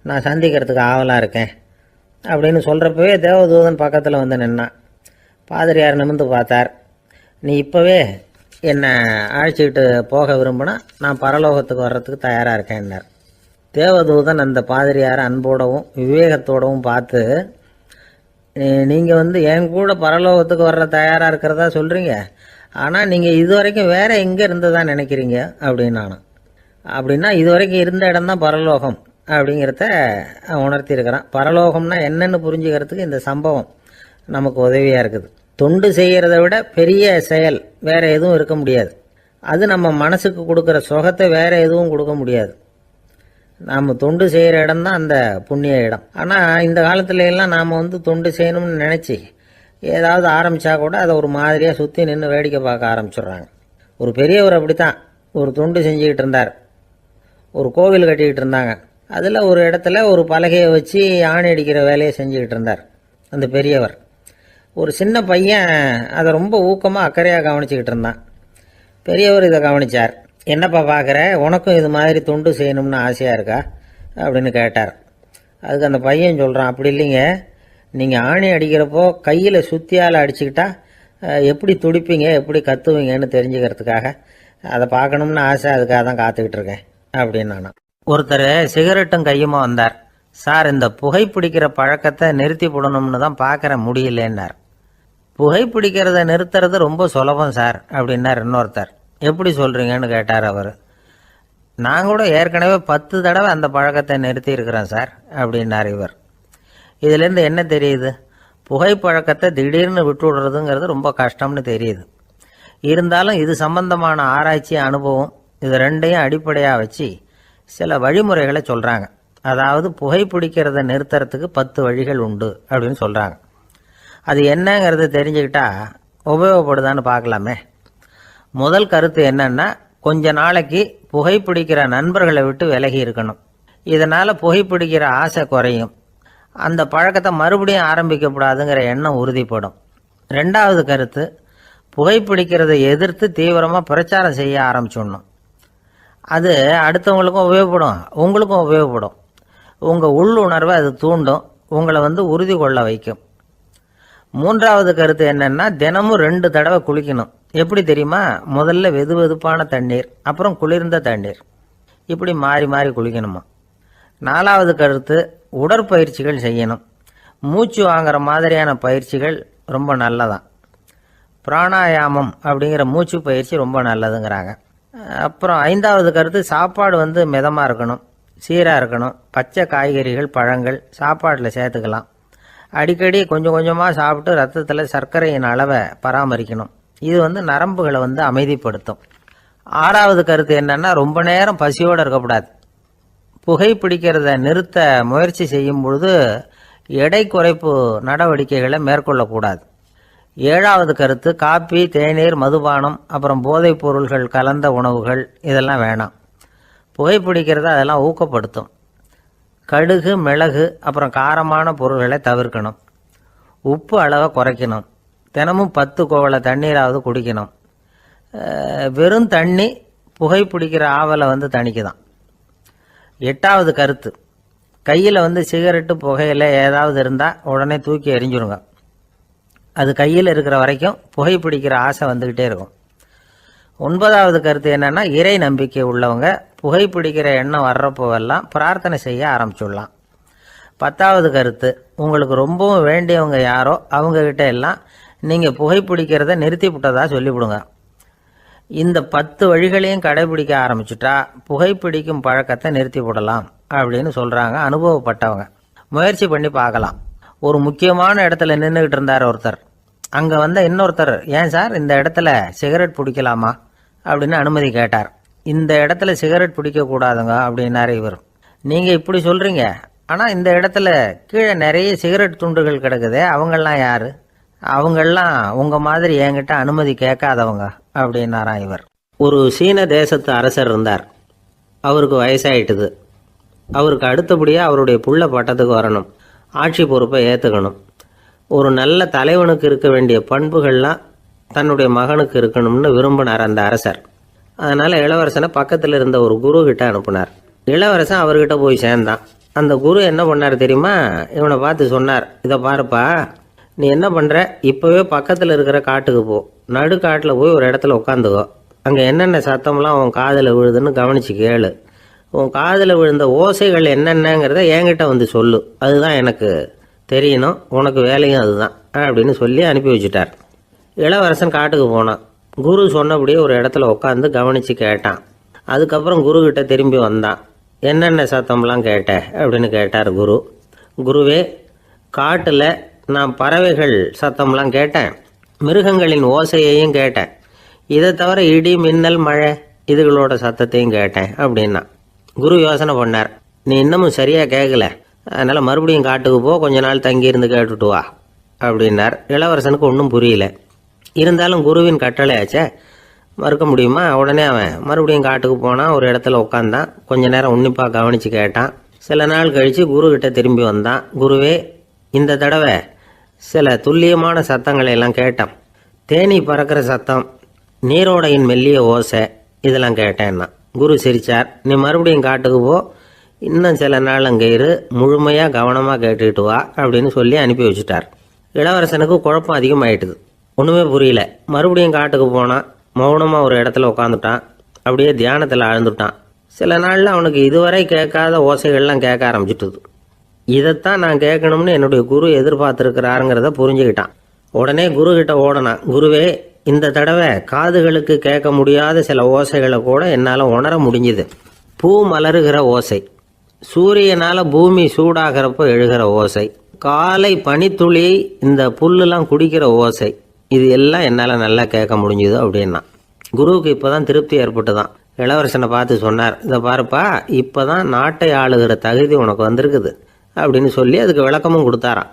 நான் சந்திக்கிறதுக்கு ஆவலாக இருக்கேன் அப்படின்னு சொல்கிறப்பவே தேவதூதன் பக்கத்தில் நின்னான். பாதிரியார் நிமிர்ந்து பார்த்தார். நீ இப்போவே என்னை அழைச்சிக்கிட்டு போக விரும்பினா நான் பரலோகத்துக்கு வர்றதுக்கு தயாராக இருக்கேன்னார். தேவதூதன் அந்த பாதிரியாரை அன்போடவும் விவேகத்தோடவும் பார்த்து, நீங்கள் என் கூட பரலோகத்துக்கு வர்ற தயாராக இருக்கிறதா சொல்கிறீங்க, ஆனால் நீங்கள் இது வரைக்கும் வேறு எங்கே இருந்ததா நினைக்கிறீங்க அப்படின்னானா. அப்படின்னா இது வரைக்கும் இருந்த இடம்தான் பரலோகம் அப்படிங்கிறத உணர்த்தியிருக்கிறான். பரலோகம்னா என்னன்னு புரிஞ்சுக்கிறதுக்கு இந்த சம்பவம் நமக்கு உதவியாக இருக்குது. தொண்டு செய்கிறத விட பெரிய செயல் வேறு எதுவும் இருக்க முடியாது. அது நம்ம மனசுக்கு கொடுக்குற சுகத்தை வேறு எதுவும் கொடுக்க முடியாது. நாம் தொண்டு செய்கிற இடம் தான் அந்த புண்ணிய இடம். ஆனால் இந்த காலத்துல எல்லாம் நாம் தொண்டு செய்யணும்னு நினச்சி ஏதாவது ஆரம்பித்தா கூட அதை ஒரு மாதிரியாக சுற்றி நின்று வேடிக்கை பார்க்க ஆரம்பிச்சிடுறாங்க. ஒரு பெரியவர் அப்படித்தான் ஒரு தொண்டு செஞ்சுக்கிட்டு இருந்தார். ஒரு கோவில் கட்டிக்கிட்டு இருந்தாங்க. அதில் ஒரு இடத்துல ஒரு பலகையை வச்சு ஆணி அடிக்கிற வேலையை செஞ்சுக்கிட்டு இருந்தார் அந்த பெரியவர். ஒரு சின்ன பையன் அதை ரொம்ப ஊக்கமாக அக்கறையாக கவனிச்சுக்கிட்டு இருந்தான். பெரியவர் இதை கவனித்தார். என்னப்பா பார்க்குற, உனக்கும் இது மாதிரி தொண்டு செய்யணும்னு ஆசையாக இருக்கா அப்படின்னு கேட்டார். அதுக்கு அந்த பையன் சொல்கிறான், அப்படி இல்லைங்க, நீங்கள் ஆணி அடிக்கிறப்போ கையில் சுத்தியால் அடிச்சுக்கிட்டா எப்படி துடிப்பீங்க, எப்படி கத்துவீங்கன்னு தெரிஞ்சுக்கிறதுக்காக அதை பார்க்கணும்னு ஆசை, அதுக்காக தான் காத்துக்கிட்டு இருக்கேன் அப்படின்னு நானும். ஒருத்தர் சிகரெட்டும் கையுமா வந்தார். சார், இந்த புகைப்பிடிக்கிற பழக்கத்தை நிறுத்தி போடணும்னு தான் பார்க்குற, முடியலன்னார். புகைப்பிடிக்கிறத நிறுத்துறது ரொம்ப சுலபம் சார் அப்படின்னார் இன்னொருத்தர். எப்படி சொல்கிறீங்கன்னு கேட்டார் அவர். நான் கூட ஏற்கனவே 10 தடவை அந்த பழக்கத்தை நிறுத்தி இருக்கிறேன் சார் அப்படின்னார் இவர். இதுலேருந்து என்ன தெரியுது? புகைப்பழக்கத்தை திடீர்னு விட்டு விடுறதுங்கிறது ரொம்ப கஷ்டம்னு தெரியுது. இருந்தாலும் இது சம்பந்தமான ஆராய்ச்சி, அனுபவம், இது ரெண்டையும் அடிப்படையாக வச்சு சில வழிமுறைகளை சொல்கிறாங்க. அதாவது புகைப்பிடிக்கிறத நிறுத்துறதுக்கு 10 வழிகள் உண்டு அப்படின்னு சொல்கிறாங்க. அது என்னங்கிறத தெரிஞ்சுக்கிட்டா உபயோகப்படுதான்னு பார்க்கலாமே. முதல் கருத்து என்னன்னா, கொஞ்ச நாளைக்கு புகைப்பிடிக்கிற நண்பர்களை விட்டு விலகி இருக்கணும். இதனால் புகைப்பிடிக்கிற ஆசை குறையும். அந்த பழக்கத்தை மறுபடியும் ஆரம்பிக்கப்படாதுங்கிற எண்ணம் உறுதிப்படும். 2வது கருத்து, புகைப்பிடிக்கிறதை எதிர்த்து தீவிரமாக பிரச்சாரம் செய்ய ஆரம்பிச்சிடணும். அது அடுத்தவங்களுக்கும் உபயோகப்படும், உங்களுக்கும் உபயோகப்படும். உங்கள் உள்ளுணர்வை அது தூண்டும், உங்களை உறுதி கொள்ள வைக்கும். மூன்றாவது கருத்து என்னன்னா, தினமும் 2 தடவை குளிக்கணும். எப்படி தெரியுமா? முதல்ல வெது வெதுப்பான தண்ணீர், அப்புறம் குளிர்ந்த தண்ணீர், இப்படி மாறி மாறி குளிக்கணுமா. 4வது கருத்து, உடற்பயிற்சிகள் செய்யணும். மூச்சு வாங்குற மாதிரியான பயிற்சிகள் ரொம்ப நல்லதான். பிராணாயாமம் அப்படிங்கிற மூச்சு பயிற்சி ரொம்ப நல்லதுங்கிறாங்க. அப்புறம் 5வது கருத்து, சாப்பாடு மிதமாக இருக்கணும், சீராக இருக்கணும். பச்சை காய்கறிகள், பழங்கள் சாப்பாட்டில் சேர்த்துக்கலாம். அடிக்கடி கொஞ்சம் கொஞ்சமாக சாப்பிட்டு ரத்தத்தில் சர்க்கரையின் அளவை பராமரிக்கணும். இது நரம்புகளை அமைதிப்படுத்தும். 6வது கருத்து என்னன்னா, ரொம்ப நேரம் பசியோடு இருக்கக்கூடாது. புகைப்பிடிக்கிறத நிறுத்த முயற்சி செய்யும் பொழுது எடை குறைப்பு நடவடிக்கைகளை மேற்கொள்ளக்கூடாது. 7வது கருத்து, காப்பி, தேநீர், மதுபானம், அப்புறம் போதைப் பொருள்கள் கலந்த உணவுகள் இதெல்லாம் வேணாம். புகைப்பிடிக்கிறத அதெல்லாம் ஊக்கப்படுத்தும். கடுகு, மிளகு, அப்புறம் காரமான பொருள்களை தவிர்க்கணும். உப்பு அளவை குறைக்கணும். தினமும் 10 குவளை தண்ணீராவது குடிக்கணும். வெறும் தண்ணி புகைப்பிடிக்கிற ஆவலை தணிக்குதான். 8வது கருத்து, கையில் சிகரெட்டு, புகையில ஏதாவது இருந்தால் உடனே தூக்கி எறிஞ்சிருங்க. அது கையில் இருக்கிற வரைக்கும் புகைப்பிடிக்கிற ஆசை வந்துக்கிட்டே இருக்கும். 9வது கருத்து என்னன்னா, இறை நம்பிக்கை உள்ளவங்க புகைப்பிடிக்கிற எண்ணம் வர்றப்போவெல்லாம் பிரார்த்தனை செய்ய ஆரம்பிச்சுடலாம். 10வது கருத்து, உங்களுக்கு ரொம்பவும் வேண்டியவங்க யாரோ அவங்கக்கிட்ட எல்லாம் நீங்கள் புகைப்பிடிக்கிறத நிறுத்தி விட்டதா சொல்லிவிடுங்க. இந்த 10 வழிகளையும் கடைபிடிக்க ஆரம்பிச்சுட்டா புகைப்பிடிக்கும் பழக்கத்தை நிறுத்தி விடலாம் அப்படின்னு சொல்கிறாங்க அனுபவப்பட்டவங்க. முயற்சி பண்ணி பார்க்கலாம். ஒரு முக்கியமான இடத்துல நின்றுக்கிட்டு இருந்தார் ஒருத்தர். அங்கே இன்னொருத்தர், ஏன் சார் இந்த இடத்துல சிகரெட் பிடிக்கலாமா அப்படின்னு அனுமதி கேட்டார். இந்த இடத்துல சிகரெட் பிடிக்கக்கூடாதுங்க அப்படின்னாரு இவர். நீங்கள் இப்படி சொல்கிறீங்க, ஆனால் இந்த இடத்துல கீழே நிறைய சிகரெட் துண்டுகள் கிடக்குதே, அவங்கெல்லாம் யார்? அவங்கெல்லாம் உங்கள் மாதிரி என்கிட்ட அனுமதி கேட்காதவங்க அப்படின்னாராம் இவர். ஒரு சீன தேசத்து அரசர் இருந்தார். அவருக்கு வயசாயிட்டுது. அவருக்கு அடுத்தபடியாக அவருடைய புள்ள பட்டத்துக்கு வரணும், ஆட்சி பொறுப்பை ஏற்றுக்கணும். ஒரு நல்ல தலைவனுக்கு இருக்க வேண்டிய பண்புகள்லாம் தன்னுடைய மகனுக்கு இருக்கணும்னு விரும்பினார் அந்த அரசர். அதனால் இளவரசனை பக்கத்தில் இருந்த ஒரு குரு கிட்ட அனுப்புனார். இளவரசன் அவர்கிட்ட போய் சேர்ந்தான். அந்த குரு என்ன பண்ணார் தெரியுமா? இவனை பார்த்து சொன்னார், இதை பாருப்பா, நீ என்ன பண்ணுற, இப்போவே பக்கத்தில் இருக்கிற காட்டுக்கு போ, நடுக்காட்டில் போய் ஒரு இடத்துல உட்காந்துக்கோ. அங்கே என்னென்ன சத்தம்லாம் உன் காதில் விழுதுன்னு கவனித்து கேளு. உன் காதில் விழுந்த ஓசைகள் என்னென்னங்கிறத என்கிட்ட சொல்லு, அதுதான் எனக்கு தெரியணும், உனக்கு வேலையும் அதுதான் அப்படின்னு சொல்லி அனுப்பி வச்சுட்டார். இளவரசன் காட்டுக்கு போனான். குரு சொன்னபடியே ஒரு இடத்துல உட்காந்து கவனித்து கேட்டான். அதுக்கப்புறம் குருக்கிட்ட திரும்பி வந்தான். என்னென்ன சத்தம்லாம் கேட்ட அப்படின்னு கேட்டார் குரு. குருவே, காட்டில் நான் பறவைகள் சத்தம்லாம் கேட்டேன், மிருகங்களின் ஓசையையும் கேட்டேன், இதை தவிர இடி, மின்னல், மழை இதுகளோட சத்தத்தையும் கேட்டேன் அப்படின்னா. குரு யோசனை பண்ணார், நீ இன்னமும் சரியாக கேட்கல, அதனால் மறுபடியும் காட்டுக்கு போ, கொஞ்ச நாள் தங்கியிருந்து கேட்டுட்டு வா அப்படின்னார். இளவரசனுக்கு ஒன்றும் புரியல. இருந்தாலும் குருவின் கட்டளையாச்சே, மறுக்க முடியுமா? உடனே அவன் மறுபடியும் காட்டுக்கு போனான். ஒரு இடத்துல உட்காந்தான். கொஞ்ச நேரம் உன்னிப்பாக கவனித்து கேட்டான். சில நாள் கழித்து குருக்கிட்ட திரும்பி வந்தான். குருவே, இந்த தடவை சில துல்லியமான சத்தங்களை எல்லாம் கேட்டான். தேனி பறக்கிற சத்தம், நீரோடையின் மெல்லிய ஓசை, இதெல்லாம் கேட்டேன்னா. குரு சிரிச்சார். நீ மறுபடியும் காட்டுக்கு போ, இன்னும் சில நாள் அங்கே இரு, முழுமையாக கவனமாக கேட்டுக்கிட்டு வா அப்படின்னு சொல்லி அனுப்பி வச்சுட்டார். இளவரசனுக்கு குழப்பம் அதிகமாயிட்டுது. ஒன்றுமே புரியல. மறுபடியும் காட்டுக்கு போனான். மௌனமாக ஒரு இடத்துல உட்காந்துட்டான். அப்படியே தியானத்தில் ஆழ்ந்துட்டான். சில நாளில் அவனுக்கு இதுவரை கேட்காத ஓசைகள்லாம் கேட்க ஆரம்பிச்சிட்டுது. இதைத்தான் நான் கேட்கணும்னு என்னுடைய குரு எதிர்பார்த்துருக்கிறாருங்கிறத புரிஞ்சுக்கிட்டான். உடனே குரு கிட்ட ஓடனான். குருவே, இந்த தடவை காதுகளுக்கு கேட்க முடியாத சில ஓசைகளை கூட என்னால் உணர முடிஞ்சுது. பூ மலருகிற ஓசை, சூரியனால் பூமி சூடாகிறப்போ எழுகிற ஓசை, காலை பனித்துளி இந்த புல்லுலாம் குடிக்கிற ஓசை, இது எல்லாம் என்னால் நல்லா கேட்க முடிஞ்சுது அப்படின்னா. குருவுக்கு இப்போ தான் திருப்தி ஏற்பட்டு தான். இளவரசனை பார்த்து சொன்னார், இதை பாருப்பா, இப்போ தான் நாட்டை ஆளுகிற தகுதி உனக்கு வந்திருக்குது அப்படின்னு சொல்லி அதுக்கு விளக்கமும் கொடுத்தாராம்.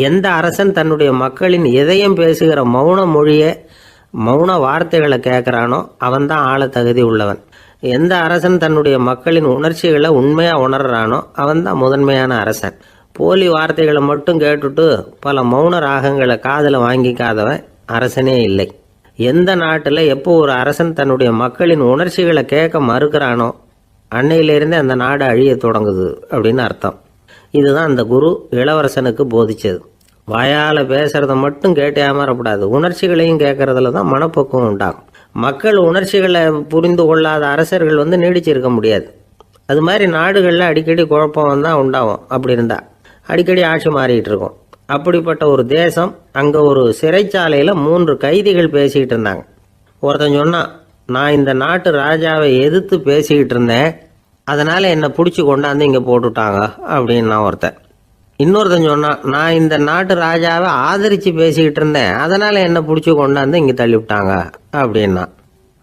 எந்த அரசன் தன்னுடைய மக்களின் இதயம் பேசுகிற மௌன மொழியை, மௌன வார்த்தைகளை கேட்குறானோ அவன் தான் ஆள தகுதி உள்ளவன். எந்த அரசன் தன்னுடைய மக்களின் உணர்ச்சிகளை உண்மையாக உணர்றானோ அவன் தான் முதன்மையான அரசன். போலி வார்த்தைகளை மட்டும் கேட்டுட்டு பல மௌன ராகங்களை காதில் வாங்கிக்காதவன் அரசனே இல்லை. எந்த நாட்டில் எப்போ ஒரு அரசன் தன்னுடைய மக்களின் உணர்ச்சிகளை கேட்க மறுக்கிறானோ அன்னையிலிருந்தே அந்த நாடு அழிய தொடங்குது அப்படின்னு அர்த்தம். இதுதான் அந்த குரு இளவரசனுக்கு போதிச்சது. வாயால் பேசுகிறத மட்டும் கேட்டு ஏமாறக்கூடாது, உணர்ச்சிகளையும் கேட்கறதுல தான் மனப்பக்குவம் உண்டாகும். மக்கள் உணர்ச்சிகளை புரிந்து கொள்ளாத அரசர்கள் நீடிச்சிருக்க முடியாது. அது மாதிரி நாடுகளில் அடிக்கடி குழப்பம் தான் உண்டாகும். அப்படி இருந்தால் அடிக்கடி ஆட்சி மாறிக்கிட்டு இருக்கும். அப்படிப்பட்ட ஒரு தேசம், அங்கே ஒரு சிறைச்சாலையில் 3 கைதிகள் பேசிக்கிட்டு இருந்தாங்க. ஒருத்தன் சொன்னான், நான் இந்த நாட்டு ராஜாவை எதிர்த்து பேசிக்கிட்டு இருந்தேன், அதனால் என்னை பிடிச்சி கொண்டாந்து இங்கே போட்டுட்டாங்க அப்படின்னா ஒருத்தன். இன்னொருத்தன் சொன்னான், நான் இந்த நாட்டு ராஜாவை ஆதரித்து பேசிக்கிட்டு இருந்தேன், அதனால் என்னை பிடிச்சி கொண்டாந்து இங்கே தள்ளிவிட்டாங்க அப்படின்னா.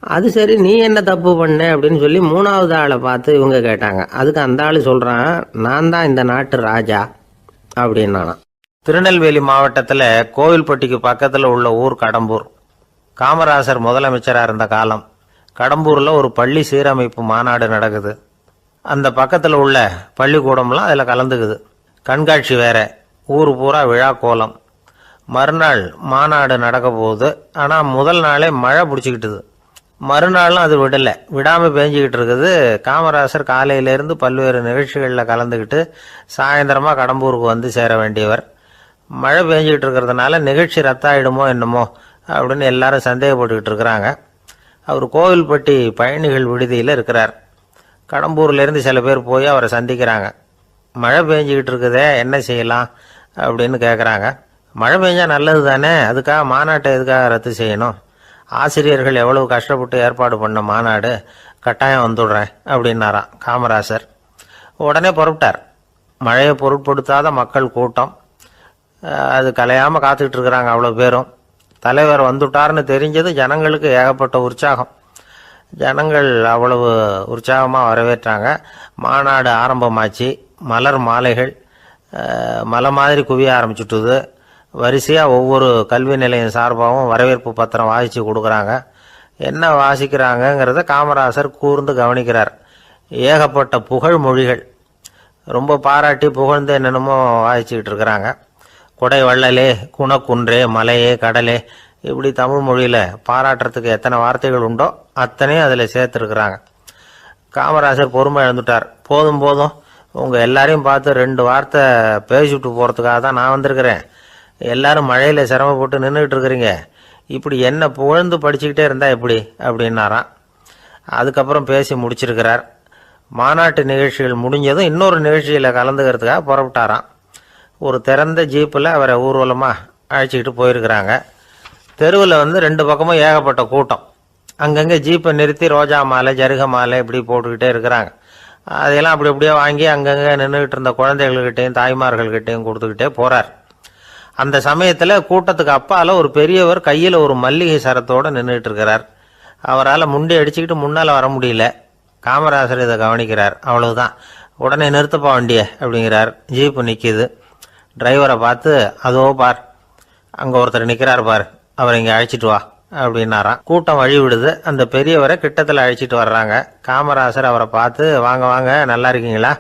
அது சரி, நீ என்ன தப்பு பண்ண அப்படின்னு சொல்லி 3வது ஆளை பார்த்து இவங்க கேட்டாங்க. அதுக்கு அந்த ஆள் சொல்கிறான், நான் தான் இந்த நாட்டு ராஜா அப்படின்னா. திருநெல்வேலி மாவட்டத்தில் கோவில்பட்டிக்கு பக்கத்தில் உள்ள ஊர் கடம்பூர். காமராசர் முதலமைச்சராக இருந்த காலம். கடம்பூரில் ஒரு பள்ளி சீரமைப்பு மாநாடு நடக்குது. அந்த பக்கத்தில் உள்ள பள்ளிக்கூடம்லாம் அதில் கலந்துக்குது. கண்காட்சி வேற, ஊர் பூரா விழா கோலம். மறுநாள் மாநாடு நடக்க போகுது. ஆனால் முதல் நாளே மழை பிடிச்சிக்கிட்டுது. மறுநாளும் அது விடாமல் பேஞ்சிக்கிட்டு இருக்குது. காமராசர் காலையிலேருந்து பல்வேறு நிகழ்ச்சிகளில் கலந்துக்கிட்டு சாயந்தரமாக கடம்பூருக்கு வந்து சேர வேண்டியவர். மழை பேஞ்சிக்கிட்டு இருக்கிறதுனால நிகழ்ச்சி ரத்தாயிடுமோ என்னமோ அப்படின்னு எல்லாரும் சந்தேகப்பட்டுக்கிட்டு இருக்கிறாங்க. அவர் கோவில்பட்டி பயணிகள் விடுதியில் இருக்கிறார். கடம்பூர்லேருந்து சில பேர் போய் அவரை சந்திக்கிறாங்க. மழை பெஞ்சிக்கிட்டு இருக்குதே, என்ன செய்யலாம் அப்படின்னு கேட்குறாங்க. மழை பெஞ்சா நல்லது தானே, அதுக்காக மாநாட்டை எதுக்காக ரத்து செய்யணும்? ஆசிரியர்கள் எவ்வளவு கஷ்டப்பட்டு ஏற்பாடு பண்ண மாநாடு, கட்டாயம் வந்துடுறேன் அப்படின்னாராம் காமராசர். உடனே புறப்பட்டார். மழையை பொருட்படுத்தாத மக்கள் கூட்டம், அது கலையாமல் காத்துக்கிட்டு இருக்கிறாங்க அவ்வளோ பேரும். தலைவர் வந்துட்டார்னு தெரிஞ்சது ஜனங்களுக்கு ஏகப்பட்ட உற்சாகம். ஜனங்கள் அவ்வளவு உற்சாகமாக வரவேற்றாங்க. மாநாடு ஆரம்பமாச்சு. மலர் மாலைகள் மலை மாதிரி குவிய ஆரம்பிச்சுட்டுது. வரிசையாக ஒவ்வொரு கல்வி நிலையம் சார்பாகவும் வரவேற்பு பத்திரம் வாசித்து கொடுக்குறாங்க. என்ன வாசிக்கிறாங்கங்கிறத காமராசர் கூர்ந்து கவனிக்கிறார். ஏகப்பட்ட புகழ் மொழிகள், ரொம்ப பாராட்டி புகழ்ந்து என்னென்னமோ வாசிச்சுக்கிட்டு இருக்கிறாங்க. கொடை வள்ளலே, குணக்குன்றே, மலையே, கடலே, இப்படி தமிழ் மொழியில் பாராட்டுறதுக்கு எத்தனை வார்த்தைகள் உண்டோ அத்தனையும் அதில் சேர்த்துருக்குறாங்க. காமராசர் பொறுமை இழந்துட்டார். போதும் போதும், உங்கள் எல்லாரையும் பார்த்து 2 வார்த்தை பேசிவிட்டு போகிறதுக்காக தான் நான் வந்திருக்கிறேன். எல்லாரும் மழையில் சிரமப்பட்டு நின்றுக்கிட்டு இருக்கிறீங்க, இப்படி என்ன புகழ்ந்து படிச்சுக்கிட்டே இருந்தால் எப்படி அப்படின்னாராம். அதுக்கப்புறம் பேசி முடிச்சிருக்கிறார். மாநாட்டு நிகழ்ச்சிகள் முடிஞ்சதும் இன்னொரு நிகழ்ச்சியில் கலந்துக்கிறதுக்காக புறப்பட்டாராம். ஒரு திறந்த ஜீப்பில் அவரை ஊர்வலமாக அழைச்சிக்கிட்டு போயிருக்கிறாங்க. தெருவில் 2 பக்கமும் ஏகப்பட்ட கூட்டம். அங்கங்கே ஜீப்பை நிறுத்தி ரோஜா மாலை, ஜருக மாலை இப்படி போட்டுக்கிட்டே இருக்கிறாங்க. அதையெல்லாம் அப்படி அப்படியே வாங்கி அங்கங்கே நின்றுக்கிட்டு இருந்த குழந்தைகள்கிட்டையும் தாய்மார்கள்கிட்டையும் கொடுத்துக்கிட்டே போகிறார். அந்த சமயத்தில் கூட்டத்துக்கு அப்பால் ஒரு பெரியவர் கையில் ஒரு மல்லிகை சரத்தோடு நின்றுட்டு இருக்கிறார். அவரால் முண்டி அடிச்சுக்கிட்டு முன்னால் வர முடியல. காமராசர் இதை கவனிக்கிறார். அவ்வளவுதான், உடனே நிறுத்தப்பா வண்டியை அப்படிங்கிறார். ஜீப்பு நிற்கிது. டிரைவரை பார்த்து, அதோ பார், அங்கே ஒருத்தர் நிற்கிறார் பார், அவரை இங்கே அழைச்சிட்டு வா அப்படின்னாராம். கூட்டம் வழி விடுது. அந்த பெரியவரை கிட்டத்தில் அழைச்சிட்டு வர்றாங்க. காமராசர் அவரை பார்த்து, வாங்க வாங்க, நல்லா இருக்கீங்களா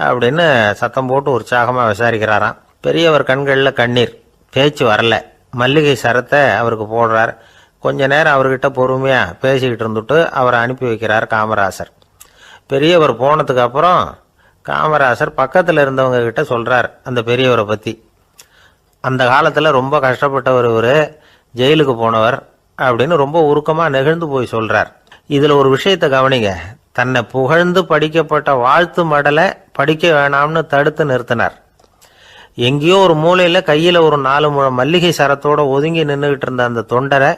அப்படின்னு சத்தம் போட்டு உற்சாகமாக விசாரிக்கிறாராம். பெரியவர் கண்களில் கண்ணீர், பேச்சு வரல. மல்லிகை சரத்தை அவருக்கு போடுறார். கொஞ்ச நேரம் அவர்கிட்ட பொறுமையாக பேசிக்கிட்டு இருந்துட்டு அவரை அனுப்பி வைக்கிறார் காமராசர். பெரியவர் போனதுக்கு அப்புறம் காமராசர் பக்கத்தில் இருந்தவங்க கிட்ட சொல்கிறார் அந்த பெரியவரை பற்றி. அந்த காலத்தில் ரொம்ப கஷ்டப்பட்டவர் இவர், ஜெயிலுக்கு போனவர் அப்படின்னு ரொம்ப உருக்கமாக நெகிழ்ந்து போய் சொல்கிறார். இதில் ஒரு விஷயத்தை கவனிங்க. தன்னை புகழ்ந்து படிக்கப்பட்ட வாழ்த்து மடலை படிக்க வேணாம்னு தடுத்து நிறுத்தினார். எங்கேயோ ஒரு மூலையில் கையில் ஒரு 4 முழம் மல்லிகை சரத்தோடு ஒதுங்கி நின்றுக்கிட்டு இருந்த அந்த தொண்டரை